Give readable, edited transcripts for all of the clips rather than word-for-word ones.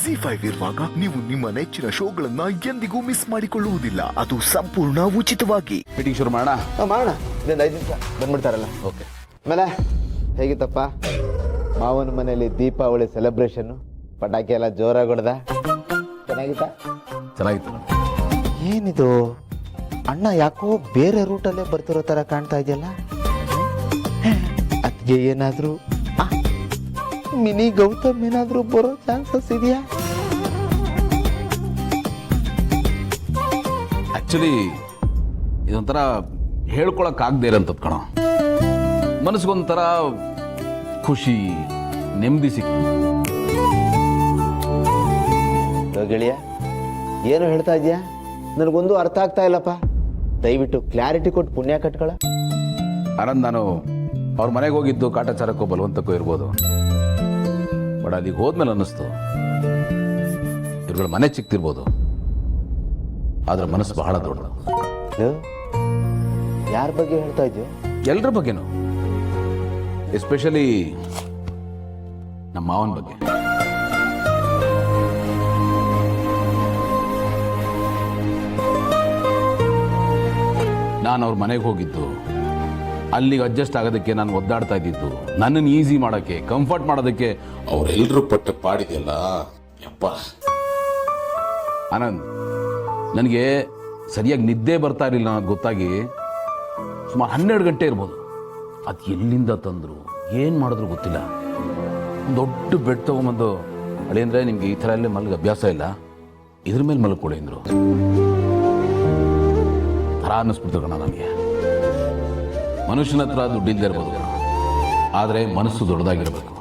ಜಿ5 ಇರುವಾಗ ನೀವು ನಿಮ್ಮ ನೆಚ್ಚಿನ ಶೋಗಳನ್ನ ಎಂದಿಗೂ ಮಿಸ್ ಮಾಡಿಕೊಳ್ಳುವುದಿಲ್ಲ. ಅದು ಸಂಪೂರ್ಣ ಉಚಿತವಾಗಿ. ಮೀಟಿಂಗ್ ಶುರು ಮಾಡೋಣ. ಮಾಡೋಣ. ಇನ್ನೊಂದು 5 ನಿಮಿಷ ಬಂದ್ಬಿಡ್ತಾರಲ್ಲ. ಓಕೆ. ಆಮೇಲೆ ಹೇಗಿತ್ತಪ್ಪ ಮಾವನ ಮನೆಯಲ್ಲಿ ದೀಪಾವಳಿ ಸೆಲೆಬ್ರೇಷನ್ನು? ಪಟಾಕಿ ಎಲ್ಲ ಜೋರಾಗಿ ಹೊಡೆದ? ಚೆನ್ನಾಗಿತ್ತು. ಏನಿದು ಅಣ್ಣ ಯಾಕೋ ಬೇರೆ ರೂಟಲ್ಲೇ ಬರ್ತಿರೋ ಥರ ಕಾಣ್ತಾ ಇದೆಯಲ್ಲ? ಅದಕ್ಕೆ ಏನಾದರೂ ಮಿನಿ ಗೌತಮ್ ಏನಾದರೂ ಬರೋ ಚಾನ್ಸಸ್ ಇದೆಯಾ? ಆಕ್ಚುಲಿ ಇದೊಂಥರ ಹೇಳ್ಕೊಳಕ್ಕಾಗದೇ ಇರೋಂಥದ್ದು ಕಣ. ಮನಸ್ಸಿಗೊಂಥರ ಖುಷಿ, ನೆಮ್ಮದಿ ಗೆಳೆಯ, ಏನು ಹೇಳ್ತಾ ಇದೆಯಾ? ನನಗೊಂದು ಅರ್ಥ ಆಗ್ತಾ ಇಲ್ಲಪ್ಪ. ದಯವಿಟ್ಟು ಕ್ಲಾರಿಟಿ ಕೊಟ್ಟು ಪುಣ್ಯ ಕಟ್ಕೊಳ. ಆನಂದ್, ನಾನು ಅವ್ರ ಮನೆಗೆ ಹೋಗಿದ್ದು ಕಾಟಾಚಾರಕ್ಕೋ ಬಲವಂತಕ್ಕೋ ಇರ್ಬೋದು. ಬಟ್ ಅಲ್ಲಿಗೆ ಹೋದ್ಮೇಲೆ ಅನ್ನಿಸ್ತು ಇವ್ರುಗಳ ಮನೆ ಚಿಕ್ತಿರ್ಬೋದು, ಆದ್ರೆ ಮನಸ್ಸು ಬಹಳ ದೊಡ್ಡದು. ಯಾರ ಬಗ್ಗೆ ಹೇಳ್ತಾ ಇದೆಯೋ? ಎಲ್ಲರ ಬಗ್ಗೆನೂ, ಎಸ್ಪೆಷಲಿ ನಮ್ಮ ಮಾವನ ಬಗ್ಗೆ. ನಾನು ಅವ್ರ ಮನೆಗೆ ಹೋಗಿದ್ದು, ಅಲ್ಲಿಗೆ ಅಡ್ಜಸ್ಟ್ ಆಗೋದಕ್ಕೆ ನಾನು ಒದ್ದಾಡ್ತಾ ಇದ್ದಿದ್ದು, ನನ್ನನ್ನು ಈಸಿ ಮಾಡೋಕ್ಕೆ, ಕಂಫರ್ಟ್ ಮಾಡೋದಕ್ಕೆ ಅವರೆಲ್ಲರೂ ಪಟ್ಟ ಪಾಡಿದೆಯಲ್ಲ ಯಪ್ಪ. ಆನಂದ್, ನನಗೆ ಸರಿಯಾಗಿ ನಿದ್ದೆ ಬರ್ತಾ ಇರಲಿಲ್ಲ ಅನ್ನೋದು ಗೊತ್ತಾಗಿ ಸುಮಾರು 12 ಗಂಟೆ ಇರ್ಬೋದು. ಅದು ಎಲ್ಲಿಂದ ತಂದರು, ಏನು ಮಾಡಿದ್ರು ಗೊತ್ತಿಲ್ಲ. ದೊಡ್ಡ ಬೆಡ್ ತೊಗೊಂಬಂದು, ಅಳಿಯಂದ್ರೆ ನಿಮ್ಗೆ ಈ ಥರ ಎಲ್ಲ ಮಲ್ಗೆ ಅಭ್ಯಾಸ ಇಲ್ಲ, ಇದ್ರ ಮೇಲೆ ಮಲ್ಕೊಡಿ ಅಂದರು. ಥರ ಅನ್ನಿಸ್ಬಿಡ್ತು ಕಣ ನನಗೆ. ಮನುಷ್ಯನ ಹತ್ರ ದುಡ್ಡಿಲ್ಲದೆ ಇರ್ಬೋದು, ಆದರೆ ಮನಸ್ಸು ದೊಡ್ಡದಾಗಿರಬೇಕು.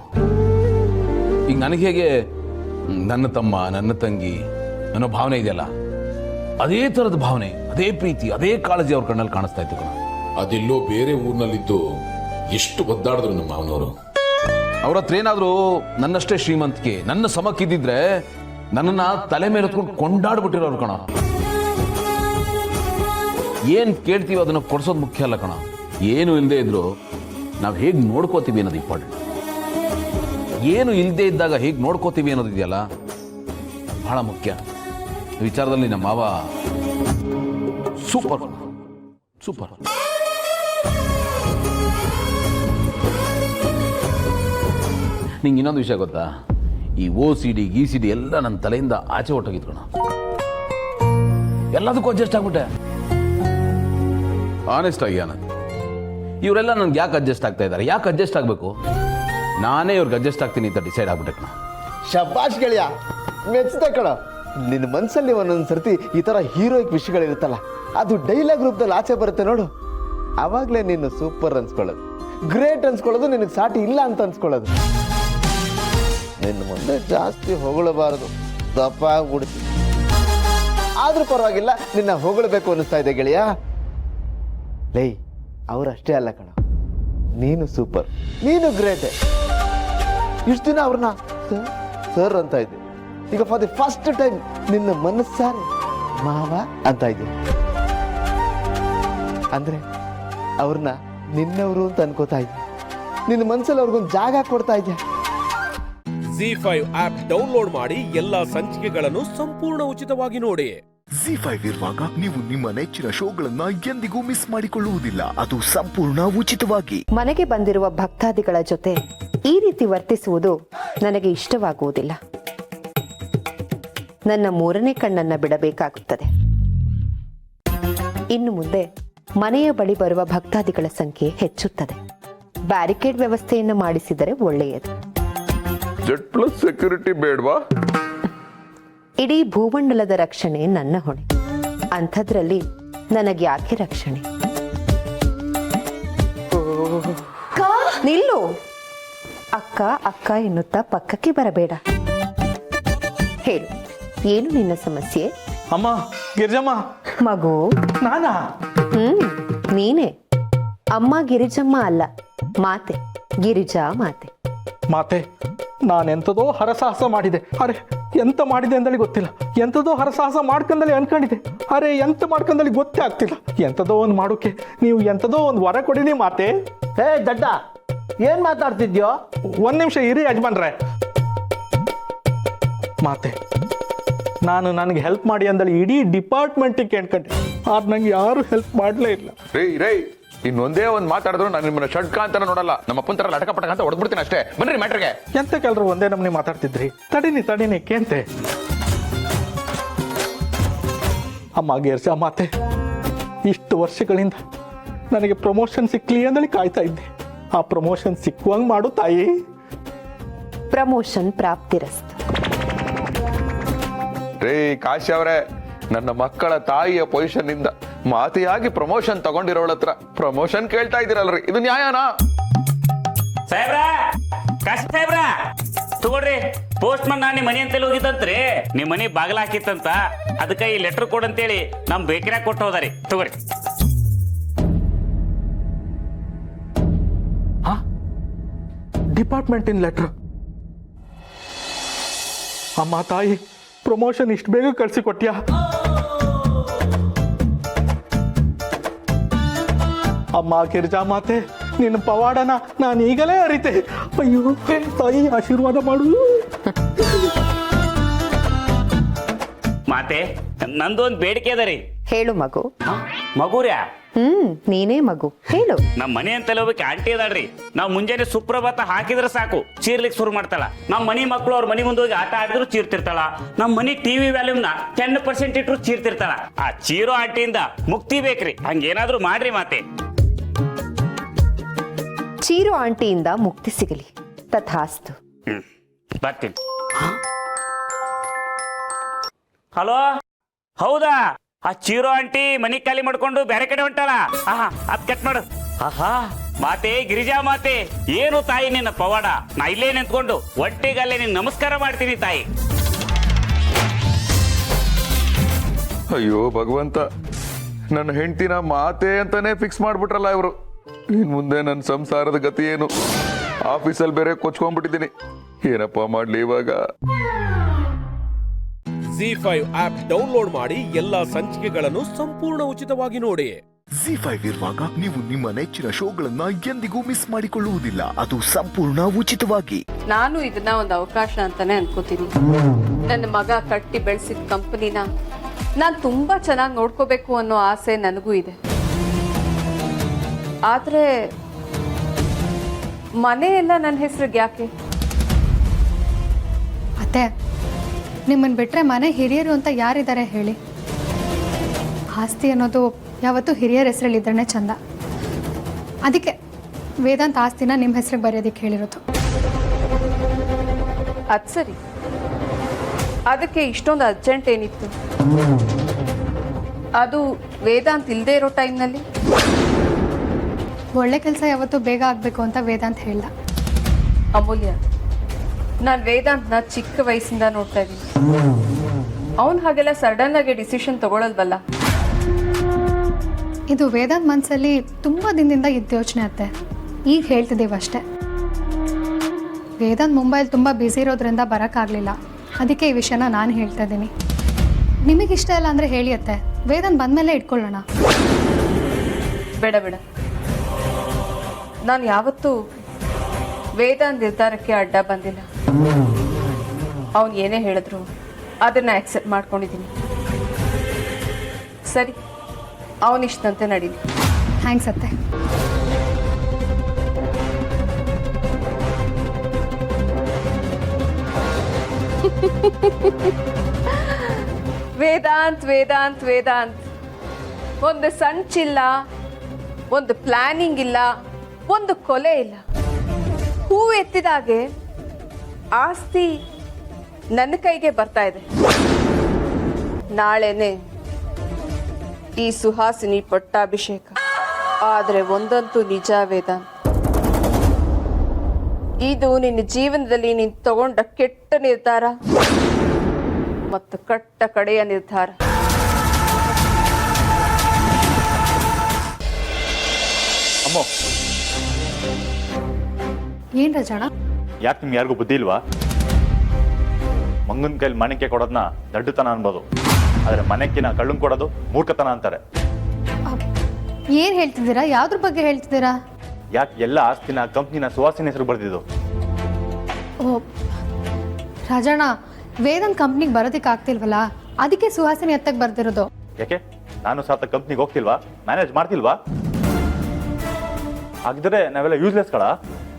ಈಗ ನನಗೆ ಹೇಗೆ ನನ್ನ ತಮ್ಮ, ನನ್ನ ತಂಗಿ ಅನ್ನೋ ಭಾವನೆ ಇದೆಯಲ್ಲ, ಅದೇ ಥರದ ಭಾವನೆ, ಅದೇ ಪ್ರೀತಿ, ಅದೇ ಕಾಳಜಿ ಅವ್ರ ಕಣ್ಣಲ್ಲಿ ಕಾಣಿಸ್ತಾ ಇತ್ತು ಕಣ. ಅದೆಲ್ಲೋ ಬೇರೆ ಊರಿನಲ್ಲಿದ್ದು ಎಷ್ಟು ಒದ್ದಾಡಿದ್ರು ನಮ್ಮ ಮಾವನವರು. ಅವ್ರ ಹತ್ರ ಏನಾದರೂ ನನ್ನಷ್ಟೇ ಶ್ರೀಮಂತಿಕೆ, ನನ್ನ ಸಮಕ್ಕಿದ್ದಿದ್ರೆ ನನ್ನನ್ನು ತಲೆ ಮೇಲೆ ಹೊತ್ಕೊಂಡು ಕೊಂಡಾಡ್ಬಿಟ್ಟಿರೋರು ಕಣ. ಏನು ಕೇಳ್ತೀವಿ ಅದನ್ನು ಕೊಡ್ಸೋದು ಮುಖ್ಯ ಅಲ್ಲ ಕಣ. ಏನು ಇಲ್ಲದೆ ಇದ್ರು ನಾವು ಹೇಗೆ ನೋಡ್ಕೋತೀವಿ ಅನ್ನೋದು ಇಂಪಾರ್ಟೆಂಟ್. ಏನು ಇಲ್ಲದೆ ಇದ್ದಾಗ ಹೇಗೆ ನೋಡ್ಕೋತೀವಿ ಅನ್ನೋದು ಇದೆಯಲ್ಲ, ಬಹಳ ಮುಖ್ಯ. ವಿಚಾರದಲ್ಲಿ ನಮ್ಮ ಮಾವ ಸೂಪರ್ ಸೂಪರ್. ನಿಂಗೆ ಇನ್ನೊಂದು ವಿಷಯ ಗೊತ್ತಾ? ಈ OCD GCD ಎಲ್ಲ ನನ್ನ ತಲೆಯಿಂದ ಆಚೆ ಹೊಟ್ಟೋಗಿತ್ತು ಕಣ. ಎಲ್ಲದಕ್ಕೂ ಅಡ್ಜಸ್ಟ್ ಆಗ್ಬಿಟ್ಟೆ. ಆನೆಸ್ಟ್ ಆಗಿ ಆನಂದ್, ಇವರೆಲ್ಲ ನನ್ಗೆ ಯಾಕೆ ಅಡ್ಜಸ್ಟ್ ಆಗ್ತಾ ಇದ್ದಾರೆ? ಯಾಕೆ ಅಡ್ಜಸ್ಟ್ ಆಗಬೇಕು? ನಾನೇ ಇವ್ರಿಗೆ ಅಡ್ಜಸ್ಟ್ ಆಗ್ತೀನಿ ಅಂತ ಡಿಸೈಡ್ ಆಗ್ಬಿಟ್ಟೆ ಕಣ. ಶಬ್ಬಾಷ್ ಗೆಳೆಯ, ಮೆಚ್ಚಿದೆ ಕಣ. ನಿನ್ನ ಮನಸ್ಸಲ್ಲಿ ಒಂದೊಂದು ಸರ್ತಿ ಈ ಥರ ಹೀರೋಯಿಕ್ ವಿಷಯಗಳಿರುತ್ತಲ್ಲ, ಅದು ಡೈಲಾಗ್ ರೂಪದಲ್ಲಿ ಆಚೆ ಬರುತ್ತೆ ನೋಡು. ಆವಾಗಲೇ ನೀನು ಸೂಪರ್ ಅನ್ಸ್ಕೊಳ್ಳೋದು, ಗ್ರೇಟ್ ಅನ್ಸ್ಕೊಳ್ಳೋದು, ನಿನಗೆ ಸಾಟಿ ಇಲ್ಲ ಅಂತ ಅನ್ಸ್ಕೊಳ್ಳೋದು. ನಿನ್ನ ಮುಂದೆ ಜಾಸ್ತಿ ಹೊಗಳಬಾರದು, ದಪ್ಪ ಆಗ್ಬಿಡ್ತೀನಿ. ಆದ್ರೂ ಪರವಾಗಿಲ್ಲ, ನಿನ್ನ ಹೊಗಳಬೇಕು ಅನ್ನಿಸ್ತಾ ಇದೆ ಗೆಳೆಯ. ಲೈ, ಅವರಷ್ಟೇ ಅಲ್ಲ ಕಣ, ನೀನು ಸೂಪರ್, ನೀನು ಗ್ರೇಟೆ. ಇಷ್ಟು ದಿನ ಅವ್ರನ್ನ ಸರ್ ಅಂತ ಇದ್ದೆ, ಈಗ ಫಾರ್ ದಿ ಫಸ್ಟ್ ಟೈಮ್ ನಿನ್ನ ಮನಸ್ಸಾರೆ ಮಾವ ಅಂತ ಇದ್ದೆ. ಅಂದ್ರೆ ಅವ್ರನ್ನ ನಿನ್ನವರು ಅಂತ ಅನ್ಕೋತಾ ಇದ್ದೆ. ನಿನ್ನ ಮನಸ್ಸಲ್ಲಿ ಅವ್ರಿಗೊಂದು ಜಾಗ ಕೊಡ್ತಾ ಇದ್ದೆ. ಜಿ5 ಆಪ್ ಡೌನ್ಲೋಡ್ ಮಾಡಿ ಎಲ್ಲಾ ಸಂಚಿಕೆಗಳನ್ನು ಸಂಪೂರ್ಣ ಉಚಿತವಾಗಿ ನೋಡಿ. ಜಿ5 ಇರುವಾಗ ನೀವು ನಿಮ್ಮ ನೆಚ್ಚಿನ ಶೋಗಳನ್ನ ಎಂದಿಗೂ ಮಿಸ್ ಮಾಡಿಕೊಳ್ಳುವುದಿಲ್ಲ. ಅದು ಸಂಪೂರ್ಣ ಉಚಿತವಾಗಿ. ಮನೆಗೆ ಬಂದಿರುವ ಭಕ್ತಾದಿಗಳ ಜೊತೆ ಈ ರೀತಿ ವರ್ತಿಸುವುದು ನನಗೆ ಇಷ್ಟವಾಗುವುದಿಲ್ಲ. ನನ್ನ 3ನೇ ಕಣ್ಣನ್ನ ಬಿಡಬೇಕಾಗುತ್ತದೆ. ಇನ್ನು ಮುಂದೆ ಮನೆಯ ಬಳಿ ಬರುವ ಭಕ್ತಾದಿಗಳ ಸಂಖ್ಯೆ ಹೆಚ್ಚುತ್ತದೆ. ಬ್ಯಾರಿಕೇಡ್ ವ್ಯವಸ್ಥೆಯನ್ನು ಮಾಡಿಸಿದರೆ ಒಳ್ಳೆಯದು. Z+ ಸೆಕ್ಯೂರಿಟಿ ಬೇಡವಾ? ಇಡೀ ಭೂಮಂಡಲದ ರಕ್ಷಣೆ ನನ್ನ ಹೊಣೆ. ಅಂಥದ್ರಲ್ಲಿ ನನಗೆ ಯಾಕೆ ರಕ್ಷಣೆ? ನಿಲ್ಲು. ಅಕ್ಕ ಅಕ್ಕ ಎನ್ನುತ್ತಾ ಪಕ್ಕಕ್ಕೆ ಬರಬೇಡ. ಹೇಳು, ಏನು ನಿನ್ನ ಸಮಸ್ಯೆ? ಅಮ್ಮ, ಗಿರಿಜಮ್ಮ. ಮಗು, ನಾನಾ? ನೀನೇ. ಅಮ್ಮ ಗಿರಿಜಮ್ಮ ಅಲ್ಲ, ಮಾತೆ, ಗಿರಿಜಾ ಮಾತೆ. ಮಾತೆ, ನಾನೆಂಥದೋ ಹರಸಾಹಸ ಮಾಡಿದೆ. ಅರೆ, ಎಂತ ಮಾಡಿದೆ ಅಂದಳಿ ಗೊತ್ತಿಲ್ಲ. ಎಂಥದೋ ಹರಸಾಹಸ ಮಾಡ್ಕೊಂಡಲ್ಲಿ ಅನ್ಕೊಂಡಿದ್ದೆ. ಅರೆ, ಎಂತ ಮಾಡ್ಕೊಂಡಲ್ಲಿ ಗೊತ್ತೇ ಆಗ್ತಿಲ್ಲ. ಎಂಥದೋ ಒಂದು ಮಾಡೋಕೆ ನೀವು ಎಂಥದೋ ಒಂದು ವರ ಕೊಡಿನಿ ಮಾತೆ. ಹೇ ದಡ್ಡ, ಏನ್ ಮಾತಾಡ್ತಿದ್ಯೋ? 1 ನಿಮಿಷ ಇರಿ ಯಜಮಾನ್ರೆ. ಮಾತೆ ನಾನು ನನಗೆ ಹೆಲ್ಪ್ ಮಾಡಿ ಅಂದಳಿ ಇಡೀ ಡಿಪಾರ್ಟ್ಮೆಂಟಿಗೆ ಕೇಳ್ಕೊಂಡೆ, ಆದ್ರೆ ನಂಗೆ ಯಾರು ಹೆಲ್ಪ್ ಮಾಡಲೇ ಇಲ್ಲ. ರೇ ಇನ್ನೊಂದೇ ಒಂದು ಮಾತಾಡಿದ್ರು ನಾನು ನಿಮ್ಮನ್ನ ಷಡ್ಕ ಅಂತ ನೋಡಲ್ಲ, ನಮ್ಮ ಅಪ್ಪನ ತರ ಲಟಕ ಪಟಕ ಅಂತ ಹೊಡೆದ್ಬಿಡ್ತೀನಿ ಅಷ್ಟೇ. ಬನ್ರಿ ಮ್ಯಾಟ್ರಿಗೆ. ಎಂತ ಕೆಲರು ಒಂದೇ ನಮ್ಮನೆ ಮಾತಾಡ್ತಿದ್ರಿ? ತಡೀನಿ ಕೇಂತೆ ಅಮ್ಮ ಗೇರ್ಸ ಮಾತೆ, ಇಷ್ಟು ವರ್ಷಗಳಿಂದ ನನಗೆ ಪ್ರಮೋಷನ್ ಸಿಕ್ಲಿ ಅಂದಳಿ ಕಾಯ್ತಾ ಇದ್ದೆ. ಆ ಪ್ರಮೋಷನ್ ಸಿಕ್ಕುವಂಗೆ ಮಾಡು ತಾಯಿ. ಪ್ರಮೋಷನ್ ಪ್ರಾಪ್ತಿರಸ್ತು. ರೇ ಕಾಶಿ ಅವರೇ, ನನ್ನ ಮಕ್ಕಳ ತಾಯಿಯ ಪೊಸಿಷನ್ ಇಂದ ಮಾತೆಯಾಗಿ ಪ್ರಮೋಷನ್ ತಗೊಂಡಿರೋಳ ಹತ್ರ ಪ್ರಮೋಷನ್ ಕೇಳ್ತಾ ಇದ್ದೀರಲ್ರಿ, ಇದು ನ್ಯಾಯನಾ? ಸಾಹೇಬ್ರ, ಕಾಶಿ ಸಾಹೇಬ್ರ, ತಗೊಳ್ರಿ. ಪೋಸ್ಟ್ ಮನ್ ನಿಮ್ಮ ಮನೆ ಅಂತೇಳಿ ಹೋಗಿತ್ತಂತ್ರಿ, ನಿಮ್ಮ ಮನೆ ಬಾಗಿಲ ಹಾಕಿತ್ತಂತ, ಅದಕ್ಕೆ ಈ ಲೆಟರ್ ಕೊಡಂತೇಳಿ ನಮ್ ಬೇಕರಿಯಾಗ ಕೊಟ್ಟು ಹೋದಾರಿ. ತಗೋರಿ. ಡಿಪಾರ್ಟ್ಮೆಂಟಿನ ಲೆಟ್ರ್. ಅಮ್ಮ ತಾಯಿ, ಪ್ರಮೋಷನ್ ಇಷ್ಟು ಬೇಗ ಕಳಿಸಿ ಕೊಟ್ಯಾ? ಅಮ್ಮ ಗಿರಿಜಾ ಮಾತೆ, ನಿನ್ನ ಪವಾಡನ ನಾನು ಈಗಲೇ ಅರಿತೆ. ಅಯ್ಯೋ ತಾಯಿ, ಆಶೀರ್ವಾದ ಮಾಡು. ಮಾತೆ, ನಂದೊಂದು ಬೇಡಿಕೆ ಅದ ರೀ. ಹೇಳು ಮಗು. ಮಗುರ್ಯಾ? ನೀನೇ ಮಗು, ಹೇಳು. ನಮ್ಮ ಮನೆ ಅಂತಲ್ಲಿ ಹೋಗ್ಬೇಕು ಆಂಟಿ ಅದಾಳ್ರಿ. ನಾವು ಮುಂಜಾನೆ ಸುಪ್ರಭಾತ ಹಾಕಿದ್ರೆ ಸಾಕು ಚೀರ್ಲಿಕ್ಕೆ ಶುರು ಮಾಡ್ತಾಳ. ನಮ್ಮ ಮನಿ ಮಕ್ಕಳು ಅವ್ರ ಮನೆ ಮುಂದೆ ಹೋಗಿ ಆಟ ಆಡಿದ್ರು ಚೀರ್ತಿರ್ತಾಳ. ನಮ್ಮ ಮನಿ ಟಿವಿ ವ್ಯಾಲ್ಯೂಮ್ನ 10% ಇಟ್ರು ಚೀರ್ತಿರ್ತಾಳ. ಆ ಚೀರೋ ಆಂಟಿಯಿಂದ ಮುಕ್ತಿ ಬೇಕ್ರಿ, ಹಂಗೇನಾದ್ರೂ ಮಾಡ್ರಿ ಮಾತೆ. ಚೀರು ಆಂಟಿಯಿಂದ ಮುಕ್ತಿ ಸಿಗಲಿ. ತಥಾಸ್ತು. ಬರ್ತೀನಿ. ಹಲೋ, ಹೌದಾ? ಆ ಚೀರೋ ಆಂಟಿ ಮನಿ ಖಾಲಿ ಮಾಡ್ಕೊಂಡು ಬೇರೆ ಕಡೆ ಹೊಂಟಾಳ. ಆಹಾ, ಅದ್ ಕಟ್ ಮಾಡು. ಆಹಾ ಮಾತೆ, ಗಿರಿಜಾ ಮಾತೆ, ಏನು ತಾಯಿ ನಿನ್ನ ಪವಾಡ. ನಾ ಇಲ್ಲೇ ನಿಂತ್ಕೊಂಡು ಒಟ್ಟಿಗಲ್ಲೇ ನಿನ್ ನಮಸ್ಕಾರ ಮಾಡ್ತೀನಿ ತಾಯಿ. ಅಯ್ಯೋ ಭಗವಂತ, ನನ್ನ ಹೆಂಡತಿನ ಮಾತೆ ಅಂತಾನೆ ಫಿಕ್ಸ್ ಮಾಡ್ಬಿಟ್ರಲ್ಲ ಇವರು. ಇನ್ ಮುಂದೆ ನನ್ನ ಸಂಸಾರದ ಗತಿ ಏನು? ಆಫೀಸಲ್ಲಿ ಬೇರೆ ಕೊಚ್ಕೊಂಡ್ಬಿಟ್ಟಿದ್ದೀನಿ, ಏನಪ್ಪಾ ಮಾಡ್ಲಿ ಇವಾಗ? Z5 ಆಪ್ ಡೌನ್ಲೋಡ್ ಮಾಡಿ ಎಲ್ಲಾ ಸಂಚಿಕೆಗಳನ್ನು ಸಂಪೂರ್ಣ ಉಚಿತವಾಗಿ ನೋಡಿ. Z5 ಇರುವಾಗ ನೀವು ನಿಮ್ಮ ನೆಚ್ಚಿನ ಶೋಗಳನ್ನ ಎಂದಿಗೂ ಮಿಸ್ ಮಾಡಿಕೊಳ್ಳುವುದಿಲ್ಲ, ಅದು ಸಂಪೂರ್ಣ ಉಚಿತವಾಗಿ. ನಾನು ಇದನ್ನ ಒಂದು ಅವಕಾಶ ಅಂತಾನೆ ಅನ್ಕೋತೀನಿ. ನನ್ನ ಮಗ ಕಟ್ಟಿ ಬೆಳೆಸಿದ ಕಂಪನಿನ ನಾನು ತುಂಬಾ ಚೆನ್ನಾಗಿ ನೋಡ್ಕೋಬೇಕು ಅನ್ನೋ ಆಸೆ ನನಗೂ ಇದೆ. ಆದ್ರೆ ಮನೆ ಎಲ್ಲ ನನ್ನ ಹೆಸರಿಗೆ ಯಾಕೆ? ಅತ್ತೆ, ನಿಮ್ಮನ್ನು ಬಿಟ್ಟರೆ ಮನೆ ಹಿರಿಯರು ಅಂತ ಯಾರಿದ್ದಾರೆ ಹೇಳಿ? ಆಸ್ತಿ ಅನ್ನೋದು ಯಾವತ್ತೂ ಹಿರಿಯರ ಹೆಸರಲ್ಲಿದ್ದರೆ ಚಂದ. ಅದಕ್ಕೆ ವೇದಾಂತ ಆಸ್ತಿನ ನಿಮ್ಮ ಹೆಸರಿಗೆ ಬರೆಯೋದಕ್ಕೆ ಹೇಳಿರೋದು. ಅದು ಸರಿ, ಅದಕ್ಕೆ ಇಷ್ಟೊಂದು ಅರ್ಜೆಂಟ್ ಏನಿತ್ತು? ಅದು ವೇದಾಂತ್ ಇಲ್ಲದೆ ಇರೋ ಟೈಮ್ನಲ್ಲಿ ಒಳ್ಳೆ ಕೆಲಸ ಯಾವತ್ತೂ ಬೇಗ ಆಗಬೇಕು ಅಂತ ವೇದಾಂತ್ ಹೇಳ್ದ. ಅಮೂಲ್ಯ, ನಾನು ವೇದಾಂತ್ನ ಚಿಕ್ಕ ವಯಸ್ಸಿಂದ ನೋಡ್ತಾ ಇದ್ದೀನಿ. ಅವನು ಹಾಗೆಲ್ಲ ಸಡನ್ ಆಗಿ ಡಿಸಿಷನ್ ತಗೊಳ್ಳಲ್ವಲ್ಲ. ಇದು ವೇದಾಂತ್ ಮನಸ್ಸಲ್ಲಿ ತುಂಬ ದಿನದಿಂದ ಇದ್ದ ಯೋಚನೆ ಅತ್ತೆ. ಈಗ ಹೇಳ್ತಿದ್ದೀವಿ ಅಷ್ಟೇ. ವೇದಾಂತ್ ಮುಂಬೈಲಿ ತುಂಬ ಬ್ಯುಸಿ ಇರೋದ್ರಿಂದ ಬರೋಕ್ಕಾಗಲಿಲ್ಲ. ಅದಕ್ಕೆ ಈ ವಿಷಯನ ನಾನು ಹೇಳ್ತಾ ಇದ್ದೀನಿ. ನಿಮಗಿಷ್ಟ ಇಲ್ಲ ಅಂದರೆ ಹೇಳಿ ಅತ್ತೆ, ವೇದಾಂತ್ ಬಂದಮೇಲೆ ಇಟ್ಕೊಳ್ಳೋಣ. ಬೇಡ ಬೇಡ, ನಾನು ಯಾವತ್ತೂ ವೇದಾಂತ್ ನಿರ್ಧಾರಕ್ಕೆ ಅಡ್ಡ ಬಂದಿಲ್ಲ. ಅವನು ಏನೇ ಹೇಳಿದ್ರು ಅದನ್ನ ಆಕ್ಸೆಪ್ಟ್ ಮಾಡ್ಕೊಂಡಿದ್ದೀನಿ. ಸರಿ, ಅವನಿಷ್ಟಂತೆ ನಡೀಲಿ. ಥ್ಯಾಂಕ್ಸ್ ಅತ್ತೆ. ವೇದಾಂತ್ ವೇದಾಂತ್ ವೇದಾಂತ್, ಒಂದು ಸಂಚಿಲ್ಲ, ಒಂದು ಪ್ಲಾನಿಂಗ್ ಇಲ್ಲ, ಒಂದು ಕೊಲೆ ಇಲ್ಲ. ಹೂ ಎತ್ತಿದಾಗೆ ಆಸ್ತಿ ನನ್ನ ಕೈಗೆ ಬರ್ತಾ ಇದೆ. ನಾಳೆನೆ ಈ ಸುಹಾಸಿನಿ ಪಟ್ಟಾಭಿಷೇಕ. ಆದ್ರೆ ಒಂದಂತೂ ನಿಜ ವೇದಾಂತ್, ಇದು ನಿನ್ನ ಜೀವನದಲ್ಲಿ ನೀನು ತಗೊಂಡ ಕೆಟ್ಟ ನಿರ್ಧಾರ ಮತ್ತು ಕಟ್ಟ ಕಡೆಯ ನಿರ್ಧಾರ. ಅಮ್ಮ, ಏನ್ ರಜಾಣ? ಯಾಕೆ ನಿಮ್ಗೆ ಯಾರಿಗೂ ಬುದ್ಧಿ ಇಲ್ವಾ? ಮಂಗನ ಕೈಲಿ ಮನೆಕ್ಕೆ ಕೊಡೋದನ್ನ ದಡ್ಡತನ ಅನ್ಬೋದು, ಆದ್ರೆ ಮನೆಕ್ಕಿನ ಕಳ್ಳನ್ ಕೊಡೋದು ಮೂರ್ಖತನ ಅಂತಾರೆ. ಏನ್ ಹೇಳ್ತಿದ್ದೀರಾ? ಯಾವ್ದ್ರ ಬಗ್ಗೆ ಹೇಳ್ತಿದ್ದೀರಾ? ಯಾಕೆ ಎಲ್ಲ ಆಸ್ತಿನ ಕಂಪ್ನಿನ ಸುವಾಸಿನ ಹೆಸರು ಬರ್ದಿದ್ದು? ಓ ರಾಜಣ್ಣ, ವೇದಾಂತ್ ಕಂಪ್ನಿಗೆ ಬರೋದಕ್ಕೆ ಆಗ್ತಿಲ್ವಲ್ಲ, ಅದಕ್ಕೆ ಸುಹಾಸಿನಿ ಹತ್ತಕ್ಕೆ ಬರ್ದಿರೋದು. ಯಾಕೆ ನಾನು ಸಾತ ಕಂಪ್ನಿಗೆ ಹೋಗ್ತಿಲ್ವಾ, ಮ್ಯಾನೇಜ್ ಮಾಡ್ತಿಲ್ವಾ? ಹಾಗಿದ್ರೆ ನಾವೆಲ್ಲ ಯೂಸ್ಲೆಸ್ಗಳ?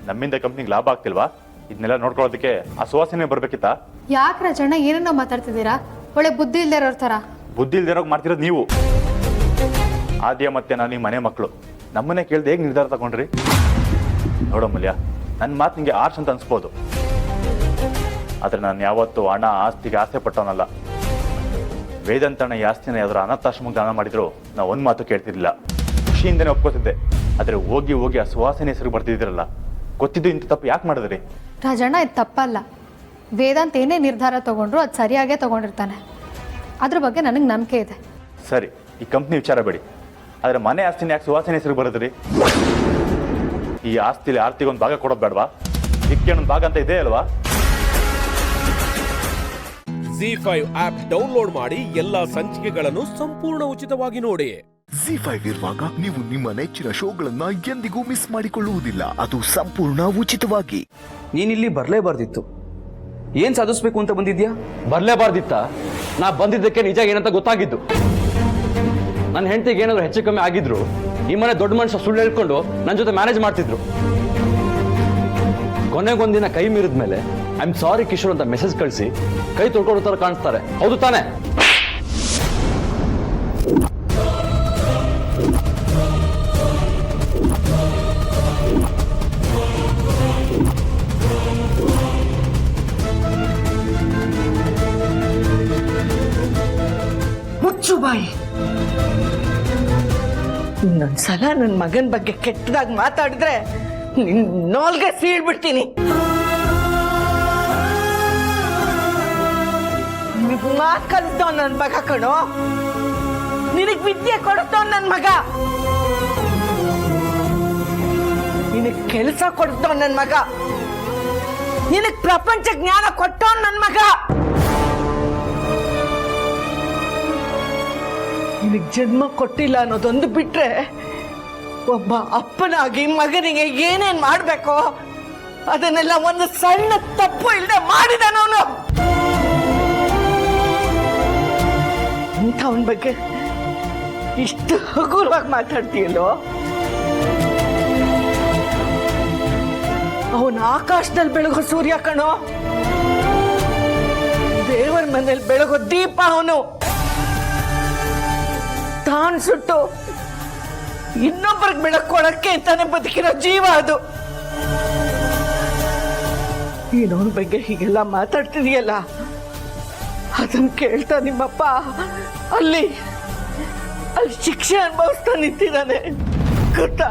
ನಮ್ಮಿಂದ ಕಂಪ್ನಿಗೆ ಲಾಭ ಆಗ್ತಿಲ್ವಾ? ಇದನ್ನೆಲ್ಲ ನೋಡ್ಕೊಳ್ಳೋದಕ್ಕೆ ಆ ಸುವಾಸನೆ ಬರ್ಬೇಕಿತ್ತಾ? ಯಾಕೆ ರಾಜಣ್ಣ ಏನನ್ನೋ ಮಾತಾಡ್ತಿದ್ದೀರಾ? ಒಳ್ಳೆ ಬುದ್ಧಿ ಇಲ್ಲದೆ ಇರೋರ್ ಥರ. ಬುದ್ಧಿ ಇಲ್ದಿರೋಗಿ ಮಾಡ್ತಿರೋದು ನೀವು. ಆದ್ಯ ಮತ್ತೆ ನಾನು ನಿಮ್ಮ ಮನೆ ಮಕ್ಕಳು, ನಮ್ಮನ್ನೇ ಕೇಳ್ದೆ ಹೇಗೆ ನಿರ್ಧಾರ ತಗೊಂಡ್ರಿ? ನೋಡೋ ಮೂಲ್ಯ, ನನ್ನ ಮಾತು ನಿಮಗೆ ಆರ್ಷ್ ಅಂತ ಅನ್ಸ್ಬೋದು, ಆದರೆ ನಾನು ಯಾವತ್ತೂ ಹಣ ಆಸ್ತಿಗೆ ಆಸೆ ಪಟ್ಟವನಲ್ಲ. ವೇದಾಂತಣ್ಣ ಈ ಆಸ್ತಿನ ಯಾವ್ದಾರು ಅನಾಥಾಶ್ರಮಕ್ಕೆ ದಾನ ಮಾಡಿದ್ರು ನಾವು ಒಂದು ಮಾತು ಕೇಳ್ತಿರ್ಲಿಲ್ಲ, ಖುಷಿಯಿಂದನೇ ಒಪ್ಕೋತಿದ್ದೆ. ಆದರೆ ಹೋಗಿ ಹೋಗಿ ಆ ಸುವಾಸನೆ ಹೆಸರು ಬರ್ತಿದ್ದೀರಲ್ಲ, ಗೊತ್ತಿದ್ದು ಇಂಥ ತಪ್ಪು ಯಾಕೆ ಮಾಡಿದ್ರಿ? ರಾಜಣ್ಣ ಇದು ತಪ್ಪಲ್ಲ. ವೇದಾಂತ್ ಏನೇ ನಿರ್ಧಾರ ತಗೊಂಡ್ರು ಅದು ಸರಿಯಾಗೇ ತಗೊಂಡಿರ್ತಾನೆ. ಅದ್ರ ಬಗ್ಗೆ ನನಗೆ ನಂಬಿಕೆ ಇದೆ. ಸರಿ, ಈ ಕಂಪ್ನಿ ವಿಚಾರ ಬೇಡಿ, ಆದರೆ ಮನೆ ಆಸ್ತಿನ ಯಾಕೆ ಸುವಾಸನೆ ಹೆಸರು ಬರೋದ್ರಿ? ಈ ಆಸ್ತಿಲಿ ಆರ್ತಿಗೆ ಒಂದು ಭಾಗ ಕೊಡೋದು ಬೇಡವಾ? ಇದಕ್ಕೆ ಒಂದು ಭಾಗ ಅಂತ ಇದೆ ಅಲ್ವಾ? ZEE5 ಆಪ್ ಡೌನ್ಲೋಡ್ ಮಾಡಿ ಎಲ್ಲಾ ಸಂಚಿಕೆಗಳನ್ನು ಸಂಪೂರ್ಣ ಉಚಿತವಾಗಿ ನೋಡಿ. ZEE5 ಇರುವಾಗ ನೀವು ನಿಮ್ಮ ನೆಚ್ಚಿನ ಶೋಗಳನ್ನ ಎಂದಿಗೂ ಮಿಸ್ ಮಾಡಿಕೊಳ್ಳುವುದಿಲ್ಲ. ಅದು ಸಂಪೂರ್ಣ ಉಚಿತವಾಗಿ. ನೀನಿಲ್ಲಿ ಬರಲೇಬಾರ್ದಿತ್ತು. ಏನ್ ಸಾಧಿಸ್ಬೇಕು ಅಂತ ಬಂದಿದ್ಯಾ? ಬರಲೇಬಾರ್ದಿತ್ತ? ನಾ ಬಂದಿದ್ದಕ್ಕೆ ನಿಜ ಏನಂತ ಗೊತ್ತಾಗಿದ್ದು. ನನ್ನ ಹೆಂಡತಿಗೆ ಏನಾದ್ರು ಹೆಚ್ಚು ಕಮ್ಮಿ ಆಗಿದ್ರು ನಿಮ್ಮನೆ ದೊಡ್ಡ ಮನುಷ್ಯ ಸುಳ್ಳು ಹೇಳ್ಕೊಂಡು ನನ್ನ ಜೊತೆ ಮ್ಯಾನೇಜ್ ಮಾಡ್ತಿದ್ರು. ಕೊನೆಗೊಂದಿನ ಕೈ ಮೀರಿದ ಮೇಲೆ ಐ ಆಮ್ ಸಾರಿ ಕಿಶೋರ್ ಅಂತ ಮೆಸೇಜ್ ಕಳಿಸಿ ಕೈ ತೊಳ್ಕೊಳ್ಳೋ ಥರ ಕಾಣಿಸ್ತಾರೆ. ಹೌದು ತಾನೆ? ಮುಚ್ಚು ಬಾಯಿ. ಇನ್ನೊಂದ್ಸಲ ನನ್ನ ಮಗನ ಬಗ್ಗೆ ಕೆಟ್ಟದಾಗಿ ಮಾತಾಡಿದ್ರೆ ನೋಲ್ಗೆ ಸೀಳ್ಬಿಡ್ತೀನಿ. ಮಾತು ಕಲಿಸ್ತವ್ ನನ್ನ ಮಗ ಕಣೋ, ನಿನಗ್ ವಿದ್ಯೆ ಕೊಡ್ತವ್ ನನ್ನ ಮಗ, ನಿನಗ್ ಕೆಲಸ ಕೊಡ್ತವ್ ನನ್ನ ಮಗ, ನಿನಗ್ ಪ್ರಪಂಚ ಜ್ಞಾನ ಕೊಟ್ಟವ್ ನನ್ನ ಮಗ. ನಿನಗ್ ಜನ್ಮ ಕೊಟ್ಟಿಲ್ಲ ಅನ್ನೋದೊಂದು ಬಿಟ್ರೆ ಒಬ್ಬ ಅಪ್ಪನಾಗಿ ಮಗನಿಗೆ ಏನೇನ್ ಮಾಡ್ಬೇಕೋ ಅದನ್ನೆಲ್ಲ ಒಂದು ಸಣ್ಣ ತಪ್ಪು ಇಲ್ಲದೆ ಮಾಡಿದನವನು. ಇಂಥವನ ಬಗ್ಗೆ ಇಷ್ಟು ಹಗುರವಾಗಿ ಮಾತಾಡ್ತೀಯಲ್ಲೋ? ಅವನ ಆಕಾಶದಲ್ಲಿ ಬೆಳಗೋ ಸೂರ್ಯ ಕಣೋ, ದೇವರ ಮನೇಲಿ ಬೆಳಗೋ ದೀಪ ಅವನು. ತಾನು ಸುಟ್ಟು ಇನ್ನೊಬ್ಬರಿಗೆ ಬೆಳಕೊಳಕ್ಕೆ ಅಂತಾನೆ ಬದುಕಿರೋ ಜೀವ ಅದು. ನೀನವನ ಬಗ್ಗೆ ಹೀಗೆಲ್ಲ ಮಾತಾಡ್ತಿದೀಯಲ್ಲ, ಅದನ್ನ ಕೇಳ್ತಾ ನಿಮ್ಮಪ್ಪ ಅಲ್ಲಿ ಶಿಕ್ಷೆ ಅನುಭವಿಸ್ತಾ ನಿಂತಿದ್ದಾನೆ ಗೊತ್ತಾ?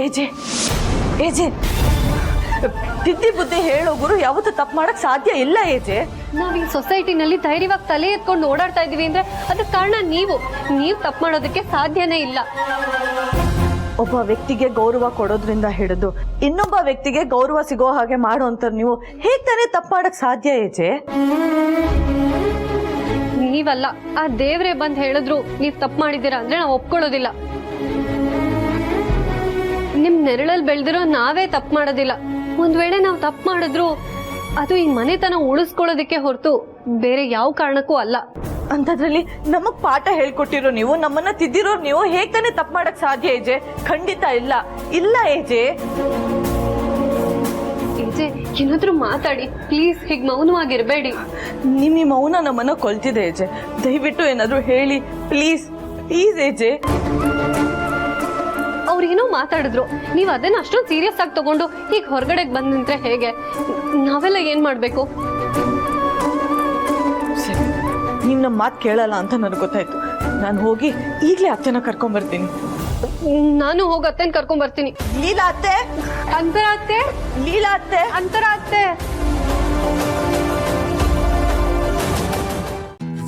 ಏಜೆ ಏಜೆ ತಿದ್ದಿ ಬುದ್ಧಿ ಹೇಳೋ ಗುರು ಯಾವತ್ತೂ ತಪ್ಪು ಮಾಡಕ್ ಸಾಧ್ಯ ಇಲ್ಲ ಏಜೆ. ನಾವ್ ಈ ಸೊಸೈಟಿನಲ್ಲಿ ಧೈರ್ಯವಾಗಿ ತಲೆ ಎತ್ಕೊಂಡು ಓಡಾಡ್ತಾ ಇದೀವಿ ಅಂದ್ರೆ ಅದಕ್ಕೆ ಕಾರಣ ನೀವು ತಪ್ಪು ಮಾಡೋದಕ್ಕೆ ಸಾಧ್ಯನೇ ಇಲ್ಲ. ಒಬ್ಬ ವ್ಯಕ್ತಿಗೆ ಗೌರವ ಕೊಡೋದ್ರಿಂದ ಹಿಡಿದು ಇನ್ನೊಬ್ಬ ವ್ಯಕ್ತಿಗೆ ಗೌರವ ಸಿಗೋ ಹಾಗೆ ಮಾಡೋ ಅಂತ ನೀವು ಹೇಗ್ ತಾನೇ ತಪ್ಪು ಮಾಡಕ್ ಸಾಧ್ಯ ಏಜೆ? ನೀವಲ್ಲ, ಆ ದೇವ್ರೆ ಬಂದ್ ಹೇಳಿದ್ರು ನೀವ್ ತಪ್ಪು ಮಾಡಿದೀರಾ ಅಂದ್ರೆ ನಾವು ಒಪ್ಕೊಳ್ಳೋದಿಲ್ಲ. ನಿಮ್ ನೆರಳಲ್ಲಿ ಬೆಳೆದಿರೋ ನಾವೇ ತಪ್ಪು ಮಾಡೋದಿಲ್ಲ. ಒಂದ್ ವೇಳೆ ನಾವು ತಪ್ಪು ಮಾಡಿದ್ರು ಅದು ಈ ಮನೆತನ ಉಳಿಸ್ಕೊಳ್ಳೋದಕ್ಕೆ ಹೊರತು ಬೇರೆ ಯಾವ ಕಾರಣಕ್ಕೂ ಅಲ್ಲ. ಅಂಥದ್ರಲ್ಲಿ ನಮಗ್ ಪಾಠ ಹೇಳ್ಕೊಟ್ಟಿರೋ ನೀವು, ನಮ್ಮನ್ನ ತಿದ್ದಿರೋ ನೀವು ಹೇಗ್ ತಾನೇ ತಪ್ಪು ಮಾಡಕ್ ಸಾಧ್ಯ ಏಜೆ? ಖಂಡಿತ ಇಲ್ಲ ಇಲ್ಲ ಏಜೆ. ಏಜೆ ಏನಾದ್ರೂ ಮಾತಾಡಿ ಪ್ಲೀಸ್, ಹೀಗ್ ಮೌನವಾಗಿರ್ಬೇಡಿ. ನಿಮ್ ಈ ಮೌನ ನಮ್ಮನ್ನ ಕೊಲ್ತಿದೆ ಏಜೆ, ದಯವಿಟ್ಟು ಏನಾದ್ರೂ ಹೇಳಿ ಪ್ಲೀಸ್ ಪ್ಲೀಸ್ ಏಜೆ. ಅವ್ರೇನೋ ಮಾತಾಡಿದ್ರು, ನೀವ್ ಅದನ್ನ ಅಷ್ಟೊಂದು ಸೀರಿಯಸ್ ಆಗಿ ತಗೊಂಡು ಈಗ ಹೊರಗಡೆಗೆ ಬಂದ್ ನಿಂತ್ರೆ ಹೇಗೆ? ನಾವೆಲ್ಲ ಏನ್ ಮಾಡ್ಬೇಕು? ಸರಿ, ನೀವ್ ನಮ್ಮ ಮಾತು ಕೇಳಲ್ಲ ಅಂತ ನನಗೆ ಗೊತ್ತಾಯ್ತು. ನಾನು ಹೋಗಿ ಈಗಲೇ ಅತ್ತೆನ ಕರ್ಕೊಂಡ್ ಬರ್ತೀನಿ. ನಾನು ಹೋಗಿ ಅತ್ತೆನ ಕರ್ಕೊಂಡ್ ಬರ್ತೀನಿ. ಲೀಲಾ ಅತ್ತೆ, ಅಂತರ ಅತ್ತೆ, ಲೀಲಾ ಅತ್ತೆ, ಅಂತರ ಅತ್ತೆ.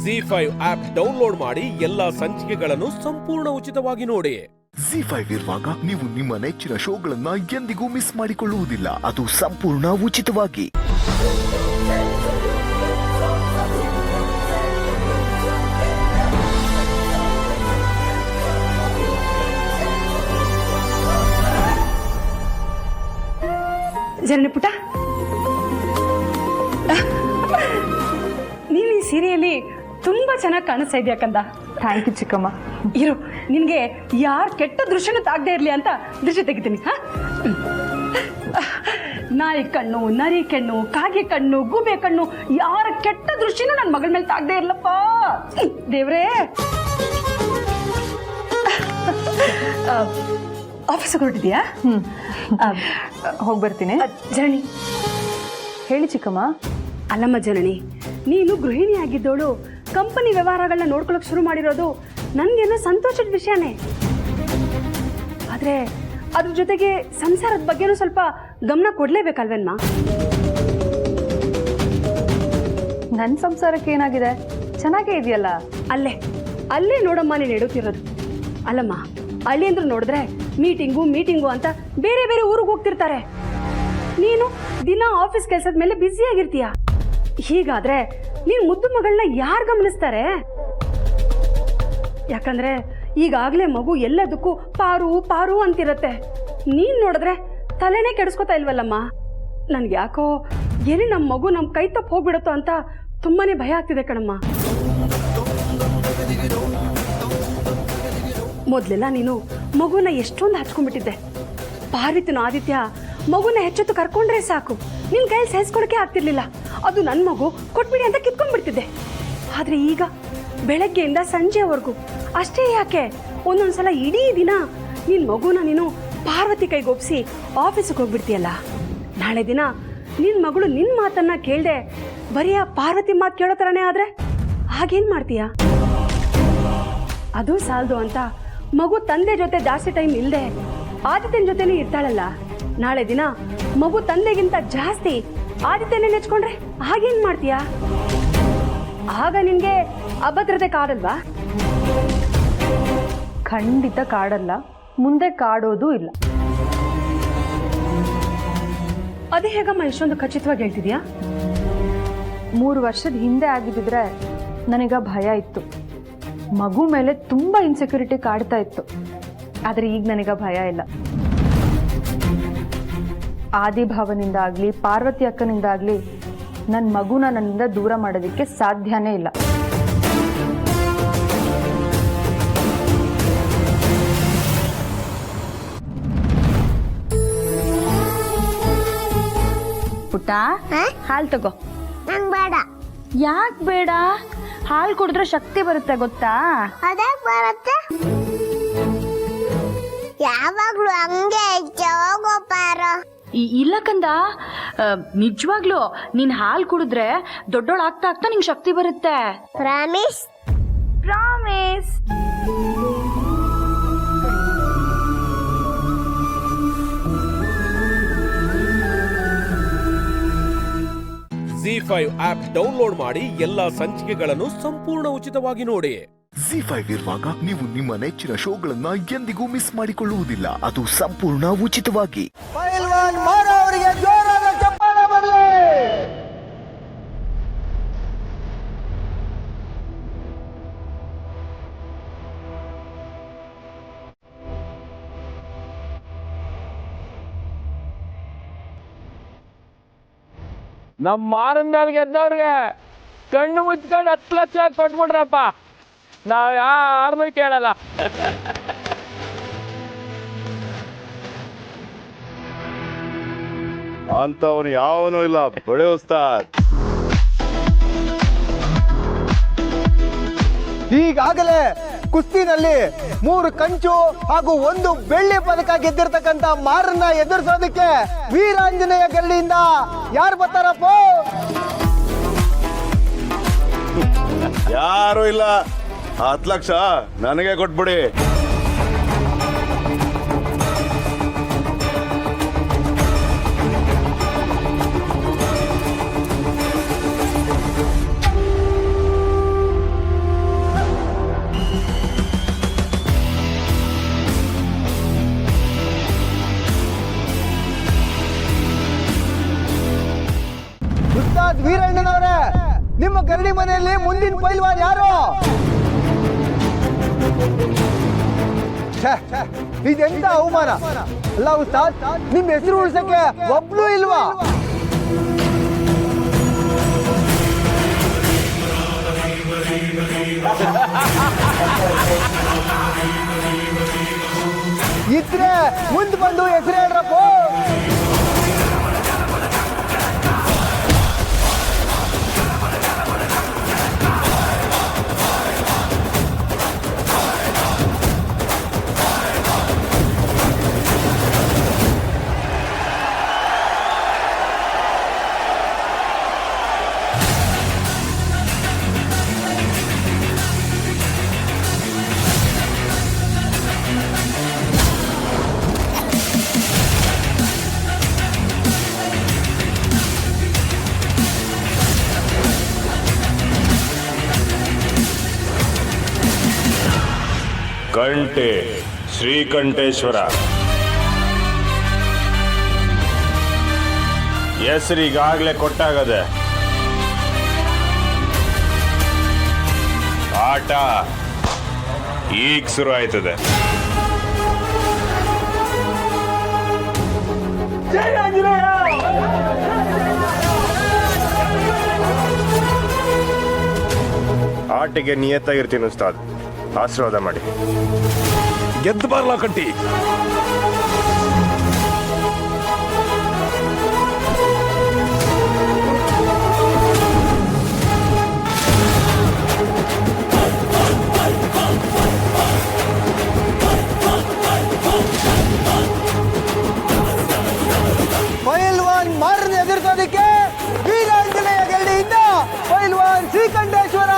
ZEE5 ಆಪ್ ಡೌನ್ಲೋಡ್ ಮಾಡಿ ಎಲ್ಲಾ ಸಂಚಿಕೆಗಳನ್ನು ಸಂಪೂರ್ಣ ಉಚಿತವಾಗಿ ನೋಡಿ. ZEE5 ಇರುವಾಗ ನೀವು ನಿಮ್ಮ ನೆಚ್ಚಿನ ಶೋಗಳನ್ನ ಎಂದಿಗೂ ಮಿಸ್ ಮಾಡಿಕೊಳ್ಳುವುದಿಲ್ಲ. ಅದು ಸಂಪೂರ್ಣ ಉಚಿತವಾಗಿ. ಜನನಿ ಪುಟ, ನೀನು ಈ ಸೀರೆಯಲ್ಲಿ ತುಂಬಾ ಚೆನ್ನಾಗಿ ಕಾಣಿಸ್ತಾ ಇದೆಯಾ ಕಂದ. ಥ್ಯಾಂಕ್ ಯು ಚಿಕ್ಕಮ್ಮ. ಇರು, ನಿನಗೆ ಯಾರು ಕೆಟ್ಟ ದೃಶ್ಯನೂ ತಾಗದೇ ಇರಲಿ ಅಂತ ದೃಶ್ಯ ತೆಗಿತೀನಿ. ಹಾ, ನಾಯಿ ಕಣ್ಣು, ನರಿ ಕಣ್ಣು, ಕಾಗೆ ಕಣ್ಣು, ಗೂಬೆ ಕಣ್ಣು, ಯಾರ ಕೆಟ್ಟ ದೃಶ್ಯನೂ ನನ್ನ ಮಗಳ ಮೇಲೆ ತಾಗದೇ ಇರ್ಲಪ್ಪ ದೇವ್ರೇ. ಆಫೀಸಿಗೆ ಹೊರಟಿದ್ಯಾ? ಹೋಗಿ ಬರ್ತೀನಿ. ಜನನಿ ಹೇಳಿ ಚಿಕ್ಕಮ್ಮ. ಅಲ್ಲಮ್ಮ ಜನನಿ, ನೀನು ಗೃಹಿಣಿ ಆಗಿದ್ದೋಳು ಕಂಪನಿ ವ್ಯವಹಾರಗಳನ್ನ ನೋಡ್ಕೊಳಕ್ ಶುರು ಮಾಡಿರೋದು ನನ್ಗೇನೋ ಸಂತೋಷದ ವಿಷಯನೇ. ಆದ್ರೆ ಅದ್ರ ಜೊತೆಗೆ ಸಂಸಾರದ ಬಗ್ಗೆನೂ ಸ್ವಲ್ಪ ಗಮನ ಕೊಡ್ಲೇಬೇಕಲ್ವೇನ್ಮಾ? ನನ್ನ ಸಂಸಾರಕ್ಕೆ ಏನಾಗಿದೆ? ಚೆನ್ನಾಗೇ ಇದೆಯಲ್ಲ. ಅಲ್ಲೇ ನೋಡಮ್ಮ ನೀನು ಎಡುತ್ತಿರೋದು. ಅಲ್ಲಮ್ಮ, ಹಳ್ಳಿ ಅಂದ್ರೆ ನೋಡಿದ್ರೆ ಮೀಟಿಂಗು ಅಂತ ಬೇರೆ ಬೇರೆ ಊರಿಗೆ ಹೋಗ್ತಿರ್ತಾರೆ. ನೀನು ದಿನ ಆಫೀಸ್ ಕೆಲಸದ ಮೇಲೆ ಬ್ಯುಸಿ ಆಗಿರ್ತೀಯ. ಹೀಗಾದ್ರೆ ನೀನು ಮುದ್ದು ಮಗಳನ್ನ ಯಾರು ಗಮನಿಸ್ತಾರೆ? ಯಾಕಂದ್ರೆ ಈಗಾಗಲೇ ಮಗು ಎಲ್ಲದಕ್ಕೂ ಪಾರು ಪಾರು ಅಂತಿರತ್ತೆ. ನೀನ್ ನೋಡಿದ್ರೆ ತಲೆನೇ ಕೆಡಿಸ್ಕೊತಾ ಇಲ್ವಲ್ಲಮ್ಮ. ನನ್ಗೆ ಯಾಕೋ ಏನೇ ನಮ್ಮ ಮಗು ನಮ್ಮ ಕೈ ತಪ್ಪು ಹೋಗ್ಬಿಡುತ್ತೋ ಅಂತ ತುಂಬಾನೇ ಭಯ ಆಗ್ತಿದೆ ಕಣಮ್ಮ. ಮೊದಲೆಲ್ಲ ನೀನು ಮಗುನ ಎಷ್ಟೊಂದು ಹಚ್ಕೊಂಡ್ಬಿಟ್ಟಿದ್ದೆ. ಪಾರ್ವಿತನ ಆದಿತ್ಯ ಮಗುನ ಹೆಚ್ಚೊತ್ತು ಕರ್ಕೊಂಡ್ರೆ ಸಾಕು, ನಿನ್ ಕೈಯಲ್ಲಿ ಸಹಿಸ್ಕೊಳಕ್ಕೆ ಆಗ್ತಿರ್ಲಿಲ್ಲ. ಅದು ನನ್ನ ಮಗು, ಕೊಟ್ಬಿಡಿ ಅಂತ ಕಿತ್ಕೊಂಡ್ಬಿಡ್ತಿದ್ದೆ. ಆದ್ರೆ ಈಗ ಬೆಳಗ್ಗೆಯಿಂದ ಸಂಜೆವರೆಗೂ ಅಷ್ಟೇ ಯಾಕೆ, ಒಂದೊಂದ್ಸಲ ಇಡೀ ದಿನ ನಿನ್ ಮಗುನ ನೀನು ಪಾರ್ವತಿ ಕೈಗೊಪ್ಸಿ ಆಫೀಸಿಗೆ ಹೋಗ್ಬಿಡ್ತೀಯಲ್ಲ. ನಾಳೆ ದಿನ ನಿನ್ ಮಗಳು ನಿನ್ ಮಾತನ್ನ ಕೇಳ್ದೆ ಬರೀ ಆ ಪಾರ್ವತಿ ಮಾತು ಕೇಳೋ ಥರನೇ ಆದ್ರೆ ಹಾಗೇನ್ ಮಾಡ್ತೀಯ? ಅದು ಸಾಲದು ಅಂತ ಮಗು ತಂದೆ ಜೊತೆ ಜಾಸ್ತಿ ಟೈಮ್ ಇಲ್ಲದೆ ಆದಿತ್ಯನ ಜೊತೆನೇ ಇರ್ತಾಳಲ್ಲ. ನಾಳೆ ದಿನ ಮಗು ತಂದೆಗಿಂತ ಜಾಸ್ತಿ ಆದಿತ್ಯನೇ ನೆಚ್ಕೊಂಡ್ರೆ ಹಾಗೇನ್ ಮಾಡ್ತೀಯ? ಆಗ ನಿನ್ಗೆ ಅಭದ್ರತೆ ಕಾಡಲ್ವಾ? ಖಂಡಿತ ಕಾಡಲ್ಲ, ಮುಂದೆ ಕಾಡೋದು ಇಲ್ಲ. ಅದೇ ಹೇಗಮ್ಮ ಇಷ್ಟೊಂದು ಖಚಿತವಾಗಿ ಹೇಳ್ತಿದ್ಯಾ? 3 ವರ್ಷದ ಹಿಂದೆ ಆಗಿದ್ದಿದ್ರೆ ನನಗ ಭಯ ಇತ್ತು. ಮಗು ಮೇಲೆ ತುಂಬಾ ಇನ್ಸೆಕ್ಯೂರಿಟಿ ಕಾಡ್ತಾ ಇತ್ತು. ಆದ್ರೆ ಈಗ ನನಗ ಭಯ ಇಲ್ಲ. ಆದಿಭಾವನಿಂದ ಆಗ್ಲಿ, ಪಾರ್ವತಿ ಅಕ್ಕನಿಂದ ಆಗ್ಲಿ ನನ್ನ ಮಗುನ ನನ್ನಿಂದ ದೂರ ಮಾಡೋದಕ್ಕೆ ಸಾಧ್ಯನೇ ಇಲ್ಲ. ಪುಟ್ಟ, ಹಾಲು ತಗೋ. ನಂಗೆ ಬೇಡ. ಯಾಕೆ ಬೇಡ? ಹಾಲು ಕುಡಿದ್ರೆ ಶಕ್ತಿ ಬರುತ್ತೆ ಗೊತ್ತಾ? ಅದೇ ಬರುತ್ತೆ. ಯಾವಾಗ್ಲೂ ಹಂಗೆ ಹೋಗೋಪಾರ. ಇಲ್ಲ ಕಂದ, ನಿಜವಾಗ್ಲು ನೀನ್ ಹಾಲು ಕುಡಿದ್ರೆ ದೊಡ್ಡೋಳು ಆಗ್ತಾ ಆಗ್ತಾ ನಿಂಗೆ ಶಕ್ತಿ ಬರುತ್ತೆ. Promise? Promise. ZEE5 app download ಮಾಡಿ ಎಲ್ಲಾ ಸಂಚಿಕೆಗಳನ್ನು ಸಂಪೂರ್ಣ ಉಚಿತವಾಗಿ ನೋಡಿ. ZEE5 ಇರುವಾಗ ನೀವು ನಿಮ್ಮ ನೆಚ್ಚಿನ ಶೋಗಳನ್ನ ಎಂದಿಗೂ ಮಿಸ್ ಮಾಡಿಕೊಳ್ಳುವುದಿಲ್ಲ. ಅದು ಸಂಪೂರ್ಣ ಉಚಿತವಾಗಿ. ನಮ್ಮ ಮಾರನ್ಮೇಲೆ ಗೆದ್ದವ್ರಿಗೆ ಕಣ್ಣು ಮುಚ್ಕೊಂಡು 10 ಲಕ್ಷ ಕೊಟ್ಬಿಡ್ರಪ್ಪ, ನಾವ್ ಯಾರನ್ನೂ ಕೇಳಲ್ಲ. ಅಂತವನು ಯಾವನೂ ಇಲ್ಲ, ಬಳೆ ಉಸ್ತಾದ್. ಈಗಾಗಲೇ ಕುಸ್ತಿನಲ್ಲಿ 3 ಕಂಚು ಹಾಗೂ 1 ಬೆಳ್ಳಿ ಪದಕ ಗೆದ್ದಿರ್ತಕ್ಕಂಥ ಮಾರನ್ನ ಎದುರಿಸೋದಕ್ಕೆ ವೀರಾಂಜನೇಯ ಗಲ್ಲಿಯಿಂದ ಯಾರು ಬರ್ತಾರಪ್ಪ? ಯಾರು ಇಲ್ಲ. 10 ಲಕ್ಷ ನನಗೆ ಕೊಟ್ಬಿಡಿ. ಉಸ್ತಾದ್ ವೀರಣ್ಣನವರೇ, ನಿಮ್ಮ ಗರಡಿ ಮನೆಯಲ್ಲಿ ಮುಂದಿನ ಪೈಲ್ವಾನ್ ಯಾರು? ಇದೆಂತ ಅವಮಾನ ಅಲ್ಲ ಉಸ್ತಾದ್, ನಿಮ್ ಹೆಸರು ಉಳ್ಸಕ್ಕೆ ಒಬ್ಳು ಇಲ್ವಾ? ಇದ್ರೆ ಮುಂದೆ ಬಂದು ಹೆಸರು ಹೇಳ್ರಪ್ಪ. ಕಂಟೆ ಶ್ರೀಕಂಠೇಶ್ವರ ಹೆಸರಿಗಾಗಲೇ ಕೊಟ್ಟಾಗದೆ. ಆಟ ಈಗ ಶುರು ಆಯ್ತದೆ. ಆಟಿಗೆ ನಿಯತ್ತಾಗಿರ್ತೀನಿ ಉಸ್ತಾದ್, ಆಶೀರ್ವಾದ ಮಾಡಿ. ಗೆದ್ದು ಬರ್ಲಾ ಕಂಟಿ. ಪೈಲ್ವಾನ್ ಮಾರನ್ನ ಎದುರಿಸೋದಕ್ಕೆ ವೀರಾಂಜನೇಯ ಗೆಲ್ಡಿಯಿಂದ ಪೈಲ್ವಾನ್ ಶ್ರೀಕಂಠೇಶ್ವರ.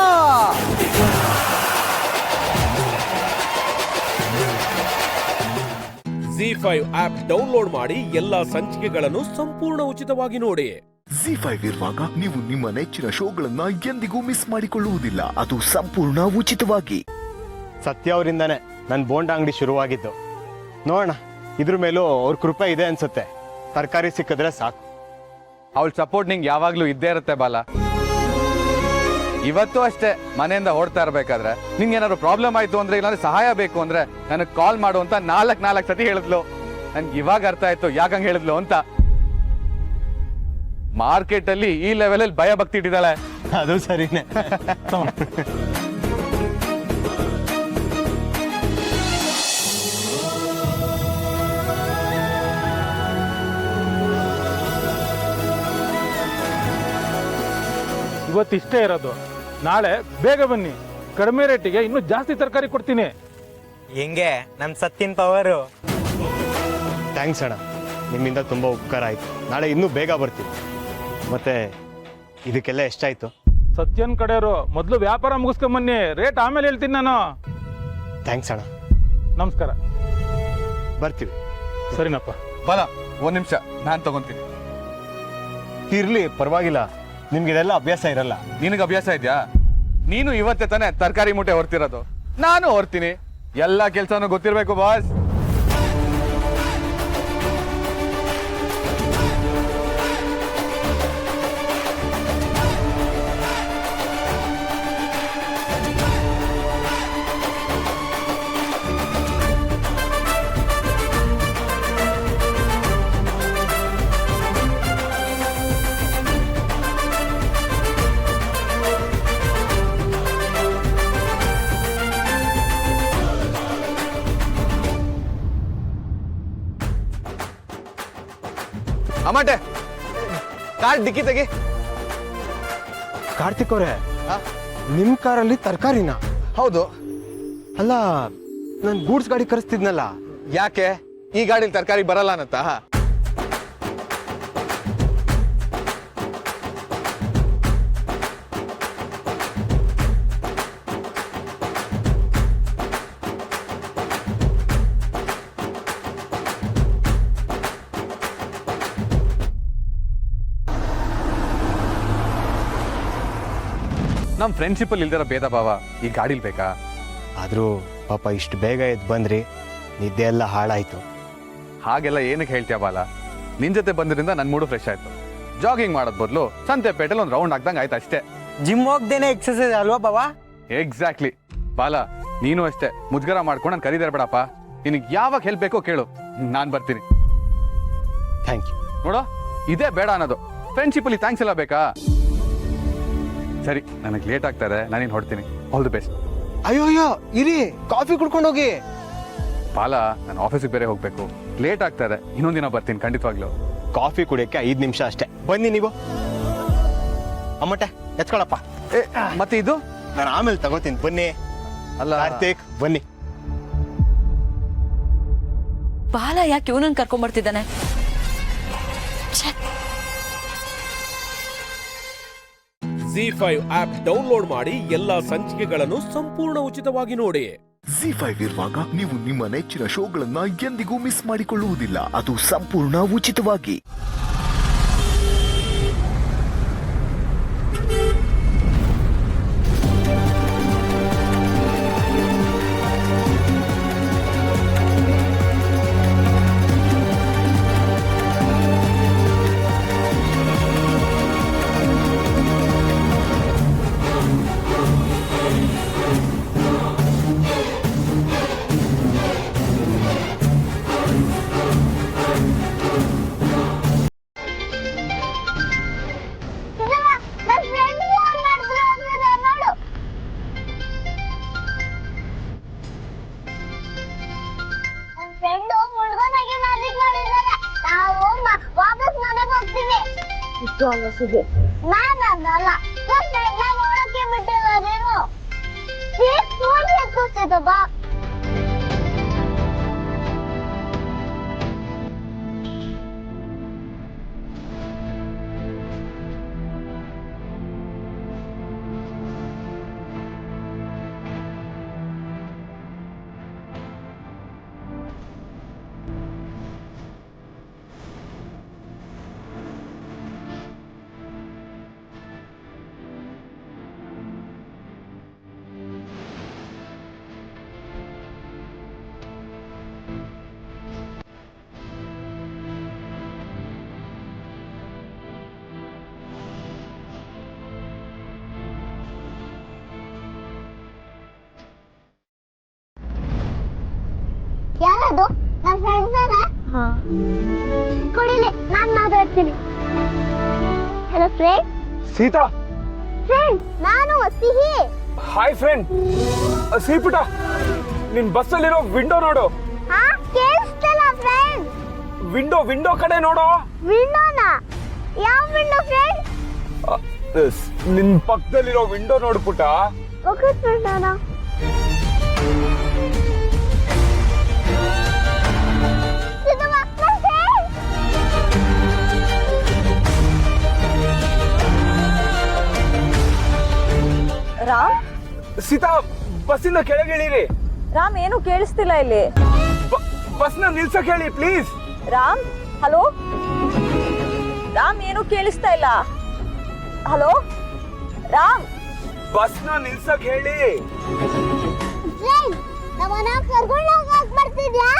ZEE5 ಆಪ್ ಡೌನ್ಲೋಡ್ ಮಾಡಿ ಎಲ್ಲಾ ಸಂಚಿಕೆಗಳನ್ನು ಸಂಪೂರ್ಣ ಉಚಿತವಾಗಿ ನೋಡಿ. ZEE5 ಇರುವಾಗ ನೀವು ನಿಮ್ಮ ನೆಚ್ಚಿನ ಶೋಗಳನ್ನ ಎಂದಿಗೂ ಮಿಸ್ ಮಾಡಿಕೊಳ್ಳುವುದಿಲ್ಲ, ಅದು ಸಂಪೂರ್ಣ ಉಚಿತವಾಗಿ. ಸತ್ಯ ಅವರಿಂದಾನೆ ನನ್ನ ಬೋಂಡ ಅಂಗಡಿ ಶುರುವಾಗಿದ್ದು. ನೋಡೋಣ, ಇದ್ರ ಮೇಲೂ ಅವ್ರ ಕೃಪೆ ಇದೆ ಅನ್ಸುತ್ತೆ. ತರಕಾರಿ ಸಿಕ್ಕಿದ್ರೆ ಸಾಕು. ಅವಳ ಸಪೋರ್ಟ್ ನಿಂಗೆ ಯಾವಾಗ್ಲೂ ಇದ್ದೇ ಇರುತ್ತೆ ಬಾಲ. ಇವತ್ತು ಅಷ್ಟೇ ಮನೆಯಿಂದ ಓಡ್ತಾ ಇರ್ಬೇಕಾದ್ರೆ ನಿಂಗೆ ಏನಾದ್ರು ಪ್ರಾಬ್ಲಮ್ ಆಯ್ತು ಅಂದ್ರೆ ಇಲ್ಲಾಂದ್ರೆ ಸಹಾಯ ಬೇಕು ಅಂದ್ರೆ ನನಗೆ ಕಾಲ್ ಮಾಡು ಅಂತ ನಾಲ್ಕು ಸತಿ ಹೇಳಿದ್ಲು. ನನ್ಗೆ ಇವಾಗ ಅರ್ಥ ಆಯ್ತು ಯಾಕಂಗ್ ಹೇಳಿದ್ಲು ಅಂತ. ಮಾರ್ಕೆಟ್ ಅಲ್ಲಿ ಈ ಲೆವೆಲ್ ಅಲ್ಲಿ ಭಯ ಭಕ್ತಿ ಇಟ್ಟಿದ್ದಾಳೆ. ಅದು ಸರಿನೇ. ಇವತ್ತಿಷ್ಟೇ ಇರೋದು, ನಾಳೆ ಬೇಗ ಬನ್ನಿ, ಕಡಿಮೆ ರೇಟಿಗೆ ಇನ್ನೂ ಜಾಸ್ತಿ ತರಕಾರಿ ಕೊಡ್ತೀನಿ. ಹೆಂಗೆ ನಮ್ ಸತ್ತಿನ ಪವರು? ಥ್ಯಾಂಕ್ಸ್ ಅಣ್ಣ, ನಿಮ್ಮಿಂದ ತುಂಬ ಉಪಕಾರ ಆಯ್ತು. ನಾಳೆ ಇನ್ನೂ ಬೇಗ ಬರ್ತೀವಿ. ಮತ್ತೆ ಇದಕ್ಕೆಲ್ಲ ಎಷ್ಟಾಯ್ತು? ಸತ್ಯನ್ ಕಡೆಯವರು ಮೊದಲು ವ್ಯಾಪಾರ ಮುಗಿಸ್ಕೊಂಬನ್ನಿ, ರೇಟ್ ಆಮೇಲೆ ಹೇಳ್ತೀನಿ ನಾನು. ಥ್ಯಾಂಕ್ಸ್ ಅಣ್ಣ, ನಮಸ್ಕಾರ. ಬರ್ತೀವಿ. ಸರಿನಪ್ಪ. ಬಾಲ ಒಂದ್ ನಿಮಿಷ ನಾನ್ ತಗೊಂತೀನಿ. ಇರ್ಲಿ, ಪರವಾಗಿಲ್ಲ. ನಿಮ್ಗಿದೆಲ್ಲ ಅಭ್ಯಾಸ ಇರಲ್ಲ. ನಿನಗೆ ಅಭ್ಯಾಸ ಇದೆಯಾ? ನೀನು ಇವತ್ತೇ ತಾನೇ ತರಕಾರಿ ಮೂಟೆ ಹೊರ್ತಿರೋದು, ನಾನು ಹೊರ್ತೀನಿ. ಎಲ್ಲ ಕೆಲ್ಸನೂ ಗೊತ್ತಿರ್ಬೇಕು ಬಾಸ್. ಅಮಟೆ ಕಾರ್ ಡಿಕ್ಕಿ ತೆಗಿ. ಕಾರ್ತಿಕ್ ಅವರೇ, ನಿಮ್ ಕಾರಲ್ಲಿ ತರಕಾರಿನ? ಹೌದು. ಅಲ್ಲ, ನಾನು ಗೂಡ್ಸ್ ಗಾಡಿ ಕರೆಸ್ತಿದ್ನಲ್ಲ. ಯಾಕೆ ಈ ಗಾಡಿಲಿ ತರಕಾರಿ ಬರಲ್ಲ ಅನ್ನತ್ತ? ನಮ್ ಫ್ರೆಂಡ್ಶಿಪ್ ಅಲ್ಲಿ ಇಲ್ದಿರೋ ಭೇದ ಭಾವ ಈ ಗಾಡಿಲ್ ಬೇಕಾ? ಆದ್ರೂ ಪಾಪ ಇಷ್ಟು ಬೇಗ ಎದ್ದು ಬಂದ್ರಿ, ನಿದ್ದೆ ಎಲ್ಲ ಹಾಳಾಯ್ತು. ಹಾಗೆಲ್ಲ ಏನಕ್ಕೆ ಹೇಳ್ತೀಯ ಬಾಲ? ನಿನ್ ಜೊತೆ ಬಂದ್ರಿಂದ ನನ್ ಮೂಡು ಫ್ರೆಶ್ ಆಯ್ತು. ಜಾಗಿಂಗ್ ಮಾಡೋದ್ ಬದಲು ಸಂತೆ ಪೇಟೆಲ್ ಒಂದ್ ರೌಂಡ್ ಹಾಕ್ದಂಗ್ ಆಯ್ತು ಅಷ್ಟೇ. ಜಿಮ್ ಹೋಗ್ದೇನೆ ಎಕ್ಸರ್ಸೈಸ್ ಅಲ್ವಾ ಬಾವಾ? ಎಕ್ಸಾಕ್ಟ್ಲಿ. ಬಾಲ ನೀನು ಅಷ್ಟೇ ಮುಜ್ಗರ ಮಾಡ್ಕೊಂಡು ನನ್ ಕರೀದೇ ಬೇಡಪ್ಪ. ನಿನಗೆ ಯಾವಾಗ ಹೆಲ್ಪ್ ಬೇಕೋ ಕೇಳು, ನಾನು ಬರ್ತೀನಿ. Thank you. ನೋಡೋ, ಇದೇ ಬೇಡ ಅನ್ನೋದು. ಫ್ರೆಂಡ್ಶಿಪ್ಪಲ್ಲಿ ಥ್ಯಾಂಕ್ಸ್ ಎಲ್ಲ ಬೇಕಾ? ಸರಿ, ನನಗೆ ಲೇಟ್ ಆಗ್ತಾರೆ, ನಾನೇನು ಹೊಡ್ತೀನಿ. All the best. ಅಯ್ಯೋ ಇರಿ, ಕಾಫಿ ಕುಡ್ಕೊಂಡು ಹೋಗಿ. ಪಾಲ, ನಾನು ಆಫೀಸಿಗೆ ಬೇರೆ ಹೋಗ್ಬೇಕು, ಲೇಟ್ ಆಗ್ತಾರೆ. ಇನ್ನೊಂದಿನ ಬರ್ತೀನಿ ಖಂಡಿತವಾಗ್ಲೂ. ಕಾಫಿ ಕುಡಿಯೋಕ್ಕೆ 5 ನಿಮಿಷ ಅಷ್ಟೇ, ಬನ್ನಿ ನೀವು. ಅಮ್ಮಟ್ಟೆ ಎತ್ಕೊಳಪ್ಪ. ಮತ್ತೆ ಇದು ನಾನು ಆಮೇಲೆ ತಗೋತೀನಿ, ಬನ್ನಿ. ಅಲ್ಲ ಕಾರ್ತಿಕ್, ಬನ್ನಿ. ಬಾಲ ಯಾಕೆ ಇವನನ್ನು ಕರ್ಕೊಂಡ್ಬರ್ತಿದ್ದಾನೆ? Z5 ಆಪ್ ಡೌನ್ಲೋಡ್ ಮಾಡಿ ಎಲ್ಲಾ ಸಂಚಿಕೆಗಳನ್ನು ಸಂಪೂರ್ಣ ಉಚಿತವಾಗಿ ನೋಡಿ. Z5 ಇರುವಾಗ ನೀವು ನಿಮ್ಮ ನೆಚ್ಚಿನ ಶೋಗಳನ್ನ ಎಂದಿಗೂ ಮಿಸ್ ಮಾಡಿಕೊಳ್ಳುವುದಿಲ್ಲ, ಅದು ಸಂಪೂರ್ಣ ಉಚಿತವಾಗಿ. ನಾನಲ್ಲ ನೋಡಕ್ಕೆ ಬಿಟ್ಟಿಲ್ಲ. ಬಾ ಯಾರದು? ನನ್ನ ಫ್ರೆಂಡ್ ಕೊಡಿಲಿ, ನಾನು ಮಾತಾಡ್ತೀನಿ. Hello friend. ಸೀತಾ. ಫ್ರೆಂಡ್, ನಾನು ಸಿಹಿ. Hi friend. ಸೀಪುಟ, ನಿನ್ ಬಸ್ಸಲ್ಲಿರೋ ವಿಂಡೋ ನೋಡು. ಹಾ, ಕೇಳಿಸ್ತಿಲ್ಲ ಫ್ರೆಂಡ್. ವಿಂಡೋ ಕಡೆ ನೋಡು. ವಿಂಡೋನಾ? ಯಾವ ವಿಂಡೋ ಫ್ರೆಂಡ್? ನಿನ್ ಪಕ್ಕದಲ್ಲಿರೋ ವಿಂಡೋ ನೋಡು ಪುಟ. Okay friend. ನಾನು ರಾಮ್. ಸೀತಾ, ಬಸ್ಸಿಂದ ಕೆಳಗಿಳಿರಿ. ರಾಮ್, ಏನು ಕೇಳಿಸ್ತಿಲ್ಲ ಇಲ್ಲಿ. ಬಸ್ನ ನಿಲ್ಸಕ್ ಹೇಳಿ ಪ್ಲೀಸ್. ರಾಮ್, ಹಲೋ ರಾಮ್, ಏನು ಕೇಳಿಸ್ತಾ ಇಲ್ಲ. ಹಲೋ ರಾಮ್, ಬಸ್ನ ನಿಲ್ಸಕ್ ಹೇಳಿ. ಫ್ರೆಂಡ್, ನಮ್ಮನ್ನ ಕರ್ಕೊಂಡು ಹೋಗಕ್ ಬರ್ತಿದ್ಯಾ?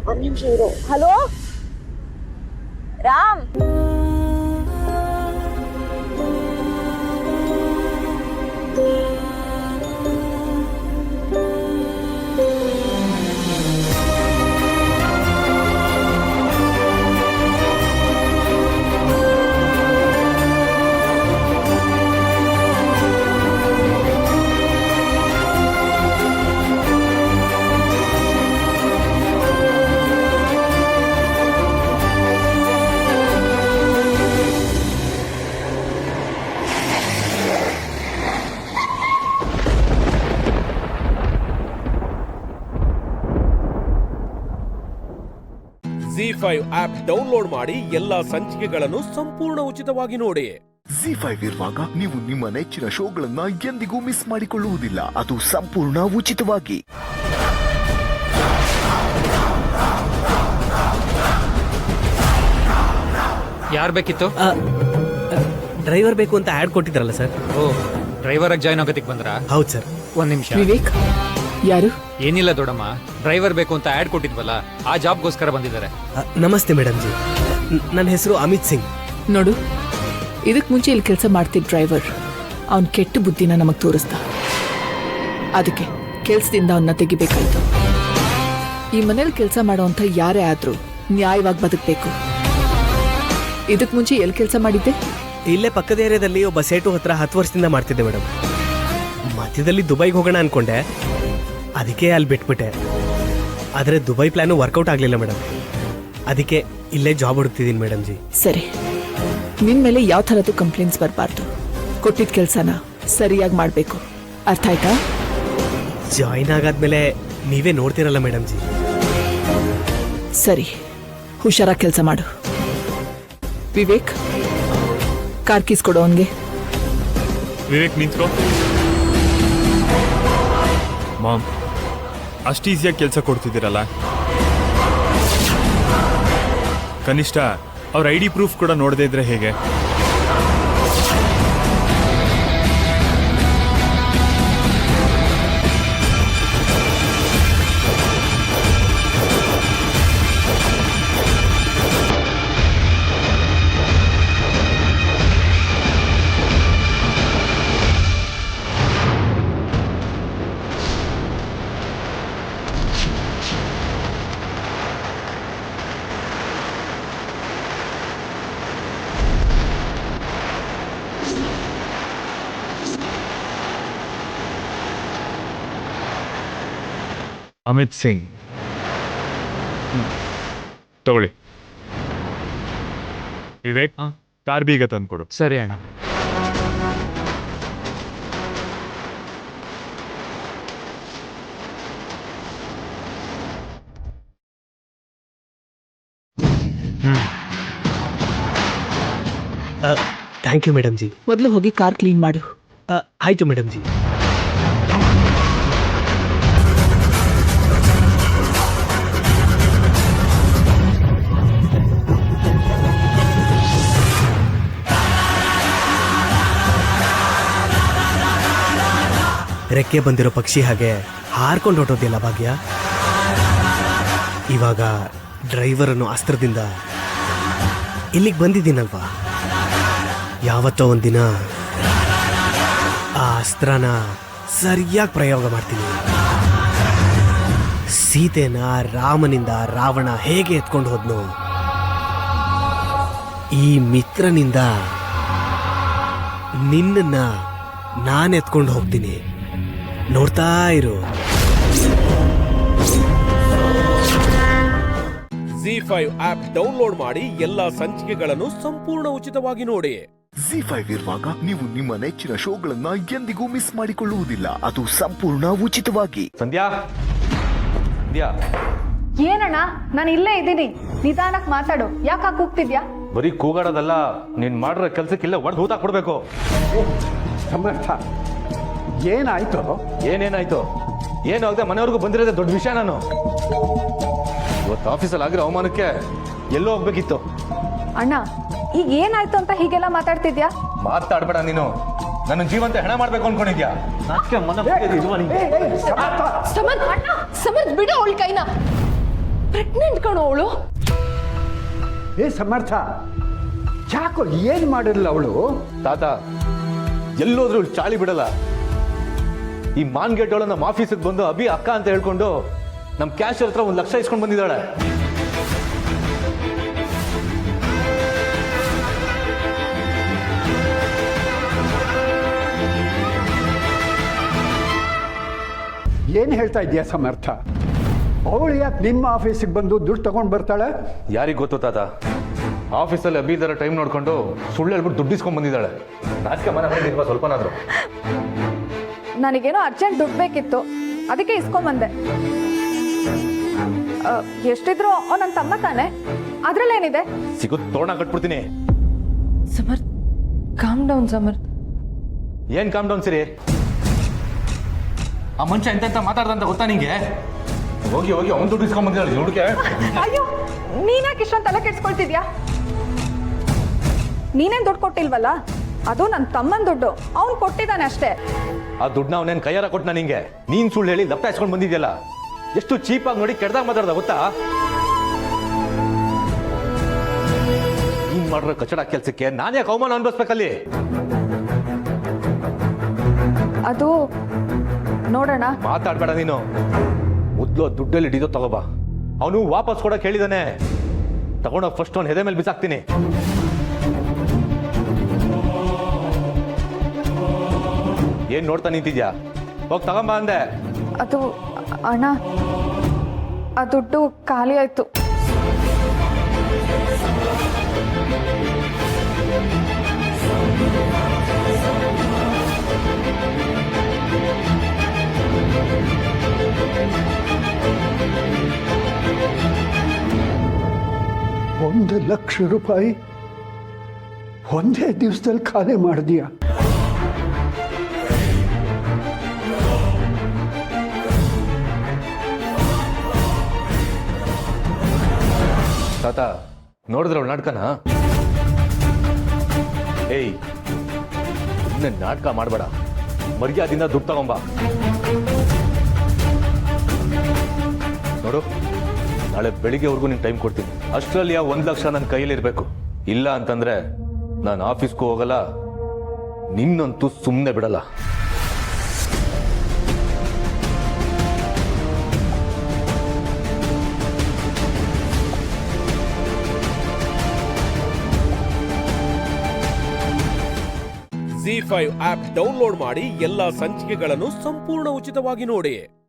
ಒಂದ್ ನಿಮಿಷ ಇರು. Hello Ram. Z5 app download ಮಾಡಿ ಎಲ್ಲಾ ಸಂಚಿಕೆಗಳನ್ನು ಸಂಪೂರ್ಣ ಉಚಿತವಾಗಿ ನೋಡಿ. Z5 ಇರುವಾಗ ನೀವು ನಿಮ್ಮ ನೆಚ್ಚಿನ ಶೋಗಳನ್ನ ಎಂದಿಗೂ ಮಿಸ್ ಮಾಡಿಕೊಳ್ಳುವುದಿಲ್ಲ, ಅದು ಸಂಪೂರ್ಣ ಉಚಿತವಾಗಿ. ಯಾರು ಬೇಕಿತ್ತು? ಡ್ರೈವರ್ ಬೇಕು ಅಂತ ಆ್ಯಡ್ ಕೊಟ್ಟಿದ್ರಲ್ಲ ಸರ್. ಓ, ಡ್ರೈವರ್ ಆಗಿ ಜಾಯ್ನ್ ಆಗೋದಕ್ಕೆ ಬಂದ್ರಾ? ಹೌದು ಸರ್. ಒಂದ್ ನಿಮಿಷ. ವಿವೇಕ್, ಯಾರು? ಏನಿಲ್ಲ ದೊಡ್ಡಮ್ಮ, ಡ್ರೈವರ್ ಬೇಕು ಅಂತ ಆ್ಯಡ್ ಕೊಟ್ಟಿದ್ವಲ್ಲ, ಆ ಜಾಬ್ಗೋಸ್ಕರ ಬಂದಿದ್ದಾರೆ. ನಮಸ್ತೆ ಮೇಡಮ್ ಜಿ, ನನ್ನ ಹೆಸರು ಅಮಿತ್ ಸಿಂಗ್. ನೋಡು, ಇದಕ್ಕೆ ಮುಂಚೆ ಇಲ್ಲಿ ಕೆಲಸ ಮಾಡ್ತಿದ್ದ ಡ್ರೈವರ್ ಅವನ್ ಕೆಟ್ಟ ಬುದ್ಧಿನ ನಮಗೆ ತೋರಿಸ್ದ. ಅದಕ್ಕೆ ಕೆಲಸದಿಂದ ಅವನ್ನ ತೆಗಿಬೇಕಾಯ್ತು. ಈ ಮನೇಲಿ ಕೆಲಸ ಮಾಡೋವಂಥ ಯಾರೇ ಆದ್ರೂ ನ್ಯಾಯವಾಗಿ ಬದುಕಬೇಕು. ಇದಕ್ ಮುಂಚೆ ಎಲ್ಲಿ ಕೆಲಸ ಮಾಡಿದ್ದೆ? ಇಲ್ಲೇ ಪಕ್ಕದ ಏರಿಯಾದಲ್ಲಿ ಒಬ್ಬ ಸೇಟು ಹತ್ರ 10 ವರ್ಷದಿಂದ ಮಾಡ್ತಿದ್ದೆ ಮೇಡಮ್. ಮಧ್ಯದಲ್ಲಿ ದುಬೈಗೆ ಹೋಗೋಣ ಅನ್ಕೊಂಡೆ, ಅದಕ್ಕೆ ಅಲ್ಲಿ ಬಿಟ್ಬಿಟ್ಟೆ. ಆದರೆ ದುಬೈ ಪ್ಲಾನು ವರ್ಕೌಟ್ ಆಗಲಿಲ್ಲ ಮೇಡಮ್, ಅದಕ್ಕೆ ಇಲ್ಲೇ ಜಾಬ್ ಹುಡುಕ್ತಿದ್ದೀನಿ ಮೇಡಮ್ ಜಿ. ಸರಿ, ನಿನ್ ಮೇಲೆ ಯಾವ ಥರದ್ದು ಕಂಪ್ಲೇಂಟ್ಸ್ ಬರಬಾರ್ದು. ಕೊಟ್ಟಿದ್ದ ಕೆಲಸನ ಸರಿಯಾಗಿ ಮಾಡಬೇಕು, ಅರ್ಥ ಆಯ್ತಾ? ಜಾಯಿನ್ ಆಗಾದ್ಮೇಲೆ ನೀವೇ ನೋಡ್ತಿರಲ್ಲ ಮೇಡಮ್ ಜಿ. ಸರಿ, ಹುಷಾರಾಗಿ ಕೆಲಸ ಮಾಡು. ವಿವೇಕ್, ಕಾರ್ ಕೀಸ್ ಕೊಡು ಅವನಿಗೆ. ವಿವೇಕ್ ನಿಂತ್ಕೋ. ಮಾಮ್, ಅಷ್ಟು ಈಸಿಯಾಗಿ ಕೆಲಸ ಕೊಡ್ತಿದ್ದೀರಲ್ಲ, ಕನಿಷ್ಠ ಅವ್ರ ID ಪ್ರೂಫ್ ಕೂಡ ನೋಡದೇ ಇದ್ರೆ ಹೇಗೆ? ಅಮಿತ್ ಸಿಂಗ್ ತಗೊಳ್ಳಿ. ವಿವೇಕ್, ಕಾರ್ ಬೀಗ ತಂದ್ಕೊಡು. ಸರಿ ಅಣ್ಣ. Thank you madam ji. ಮೊದಲು ಹೋಗಿ ಕಾರ್ ಕ್ಲೀನ್ ಮಾಡು. ಆಯಿತು ಮೇಡಮ್ ಜಿ. ರೆಕ್ಕೆ ಬಂದಿರೋ ಪಕ್ಷಿ ಹಾಗೆ ಹಾರ್ಕೊಂಡು ಹೊಟ್ಟೋದಿಲ್ಲ ಭಾಗ್ಯ. ಇವಾಗ ಡ್ರೈವರ್ ಅನ್ನೋ ಅಸ್ತ್ರದಿಂದ ಇಲ್ಲಿಗೆ ಬಂದಿದ್ದೀನಲ್ವಾ, ಯಾವತ್ತೋ ಒಂದಿನ ಆ ಅಸ್ತ್ರನ ಸರಿಯಾಗಿ ಪ್ರಯೋಗ ಮಾಡ್ತೀನಿ. ಸೀತೆನ ರಾಮನಿಂದ ರಾವಣ ಹೇಗೆ ಎತ್ಕೊಂಡು ಹೋದ್ನೋ, ಈ ಮಿತ್ರನಿಂದ ನಿನ್ನನ್ನ ನಾನು ಎತ್ಕೊಂಡು ಹೋಗ್ತೀನಿ. ನೋಡ್ತಾ ಇರು. ZEE5 ಆಪ್ ಡೌನ್ಲೋಡ್ ಮಾಡಿ ಎಲ್ಲಾ ಸಂಚಿಕೆಗಳನ್ನು ಸಂಪೂರ್ಣ ಉಚಿತವಾಗಿ ನೋಡಿ. ZEE5 ಇರುವಾಗ ನೀವು ನಿಮ್ಮ ನೆಚ್ಚಿನ ಶೋಗಳನ್ನ ಎಂದಿಗೂ ಮಿಸ್ ಮಾಡಿಕೊಳ್ಳುವುದಿಲ್ಲ, ಅದು ಸಂಪೂರ್ಣ ಉಚಿತವಾಗಿ. ಸಂಧ್ಯಾ, ಸಂಧ್ಯಾ. ಏನಣ್ಣ, ನಾನು ಇಲ್ಲೇ ಇದ್ದೀನಿ, ನಿಧಾನಕ್ಕೆ ಮಾತಾಡು. ಯಾಕೆ ಕೂಗ್ತಿದ್ಯಾ? ಬರೀ ಕೂಗಾಡೋದಲ್ಲ, ನೀನ್ ಮಾಡಿರೋ ಕೆಲ್ಸಕ್ಕಿಲ್ಲ ಒಡೆದು ಹೂತಾ ಕೊಡ್ಬೇಕು. ಸಮರ್ಥ, ಏನಾಯ್ತು? ಏನೇನಾಯ್ತು? ಏನಾಗದೆ ಮನೆಯವ್ರಿಗೂ ಬಂದಿರೋದೇ ದೊಡ್ಡ ವಿಷಯ. ನಾನು ಇವತ್ತು ಆಫೀಸಲ್ಲಿ ಆಗಿರೋ ಅವಮಾನಕ್ಕೆ ಎಲ್ಲೋ ಹೋಗ್ಬೇಕಿತ್ತು. ಅಣ್ಣ, ಈಗ ಏನಾಯ್ತು ಅಂತ ಹೀಗೆಲ್ಲ ಮಾತಾಡ್ತಿದ್ಯಾ? ಮಾತಾಡ್ಬೇಡ ನೀನು. ನನ್ನ ಜೀವಂತ ಹೆಣ ಮಾಡ್ಬೇಕು ಅನ್ಕೊಂಡಿದ್ಯಾ? ಸಮರ್ಥ, ಬಿಡು ಅವಳ ಕೈನ. ಪ್ರೆಗ್ನೆಂಟ್ ಕಣೋ ಅವಳು. ಸಮರ್ಥ, ಯಾಕೋ ಏನ್ ಮಾಡಿರಲ್ಲ ಅವಳು? ತಾತ, ಎಲ್ಲೋದ್ರೂ ಚಾಳಿ ಬಿಡಲ್ಲ. ಈ ಮಾನ್ಗೇಟ್ ಅವಳು ನಮ್ಮ ಆಫೀಸಿಗೆ ಬಂದು ಅಭಿ ಅಕ್ಕ ಅಂತ ಹೇಳ್ಕೊಂಡು ನಮ್ಮ ಕ್ಯಾಶ್ ಹತ್ರ 1 ಲಕ್ಷ ಇಸ್ಕೊಂಡು ಬಂದಿದ್ದಾಳೆ. ಏನ್ ಹೇಳ್ತಾ ಇದೀಯಾ ಸಮರ್ಥ? ಅವಳು ಯಾಕೆ ನಿಮ್ಮ ಆಫೀಸಿಗೆ ಬಂದು ದುಡ್ಡು ತಗೊಂಡು ಬರ್ತಾಳೆ? ಯಾರಿಗೆ ಗೊತ್ತು ತಾತ. ಆಫೀಸಲ್ಲಿ ಅಭಿ ಇದರ ಟೈಮ್ ನೋಡ್ಕೊಂಡು ಸುಳ್ಳು ಹೇಳ್ಬಿಟ್ಟು ದುಡ್ಡು ಇಸ್ಕೊಂಡು ಬಂದಿದ್ದಾಳೆ. ನಾಚಿಕೆ ಮನೆ ಮಾಡಿಲ್ವಾ ಸ್ವಲ್ಪನಾದ್ರು? ನನಗೇನೋ ಅರ್ಜೆಂಟ್ ದುಡ್ಡು ಬೇಕಿತ್ತು, ಅದಕ್ಕೆ ಇಸ್ಕೊಂಬಂದೆ. ಎಷ್ಟಿದ್ರು ನನ್ನ ತಮ್ಮ ತಾನೆ, ಅದ್ರಲ್ಲೇನಿದೆ? ಸಿಗುತ್ತ ತೋರಣ ಕಟ್ಬಿಡ್ತೀನಿ. Samarth, calm down Samarth. ಏನ್ ಕಾಮ್ ಡೌನ್ ಸಿರಿ? ಆ ಮನುಷ್ಯ ಎಂತ ಮಾತಾಡ್ದಂತ ಗೊತ್ತಾ ನಿಂಗೆ? ಹೋಗಿ ಹೋಗಿ ಅವ್ನು ದುಡ್ಡು ಇಸ್ಕೊಂಡ್ ಬಂದಿದ್ದಾಳೆ ಹುಡುಗೆ. ಅಯ್ಯೋ, ನೀನ್ಯಾಕೆ ಇಷ್ಟೊಂದು ತಲೆ ಕೆಡ್ಸ್ಕೊಳ್ತಿದ್ಯಾ? ನೀನೇನ್ ದುಡ್ಡು ಕೊಟ್ಟಿಲ್ವಲ್ಲ, ಅದು ನನ್ನ ತಮ್ಮನ ದುಡ್ಡು, ಅವ್ನು ಕೊಟ್ಟಿದ್ದಾನೆ ಅಷ್ಟೇ. ಆ ದುಡ್ಡನ್ನ ಅವನೇನು ಕೈಯಾರ ಕೊಟ್ಟನ ನಿಂಗೆ? ನೀನ್ ಸುಳ್ಳು ಹೇಳಿ ಲಪ್ಟ ಇಸ್ಕೊಂಡು ಬಂದಿದ್ಯಲ್ಲ. ಎಷ್ಟು ಚೀಪಾಗಿ ನೋಡಿ ಕೆಡ್ದಾಗ ಮಾತಾಡ್ದ ಗೊತ್ತಾ? ನೀನ್ ಮಾಡಿರೋ ಕಚಡ ಕೆಲ್ಸಕ್ಕೆ ನಾನು ಯಾಕೆ ಅವಮಾನ ಅನ್ಭವಿಸ್ಬೇಕಲ್ಲಿ? ಅದು ನೋಡೋಣ. ಮಾತಾಡ್ಬೇಡ ನೀನು. ಮೊದ್ಲು ದುಡ್ಡಲ್ಲಿ ಹಿಡಿದೋ ತಗೋಬಾ. ಅವನು ವಾಪಸ್ ಕೊಡಕ್ಕೆ ಹೇಳಿದಾನೆ. ತಗೊಂಡೋಗಿ ಫಸ್ಟ್ ಅವ್ನು ಎದೆ ಮೇಲೆ ಬಿಸಾಕ್ತೀನಿ. ಏನ್ ನೋಡ್ತಾ ನಿಂತಿದ್ಯಾ? ಹೋಗಿ ತಗೊಂಬ ಅಂದೆ. ಅದು ಅಣ್ಣ, ಆ ದುಡ್ಡು ಖಾಲಿ ಆಯ್ತು. ₹1,00,000 ಒಂದೇ ದಿವಸದಲ್ಲಿ ಖಾಲಿ ಮಾಡಿದ್ಯಾ? ತಾತ ನೋಡಿದ್ರ ನಾಟಕನ? ಏಯ್, ಸುಮ್ಮನೆ ನಾಟಕ ಮಾಡಬೇಡ, ಮರ್ಯಾದಿಂದ ದುಡ್ಡು ತಗೊಂಬ. ನೋಡು, ನಾಳೆ ಬೆಳಿಗ್ಗೆವರೆಗೂ ನಿಂಗೆ ಟೈಮ್ ಕೊಡ್ತೀನಿ. ಅಷ್ಟರಲ್ಲಿ ಆ 1,00,000 ನನ್ನ ಕೈಯಲ್ಲಿರಬೇಕು. ಇಲ್ಲ ಅಂತಂದ್ರೆ ನಾನು ಆಫೀಸ್ಗೂ ಹೋಗಲ್ಲ, ನಿನ್ನಂತೂ ಸುಮ್ಮನೆ ಬಿಡಲ್ಲ. ZEE5 ಆಪ್ ಡೌನ್ಲೋಡ್ ಮಾಡಿ ಎಲ್ಲಾ ಸಂಚಿಕೆಗಳನ್ನು ಸಂಪೂರ್ಣ ಉಚಿತವಾಗಿ ನೋಡಿ.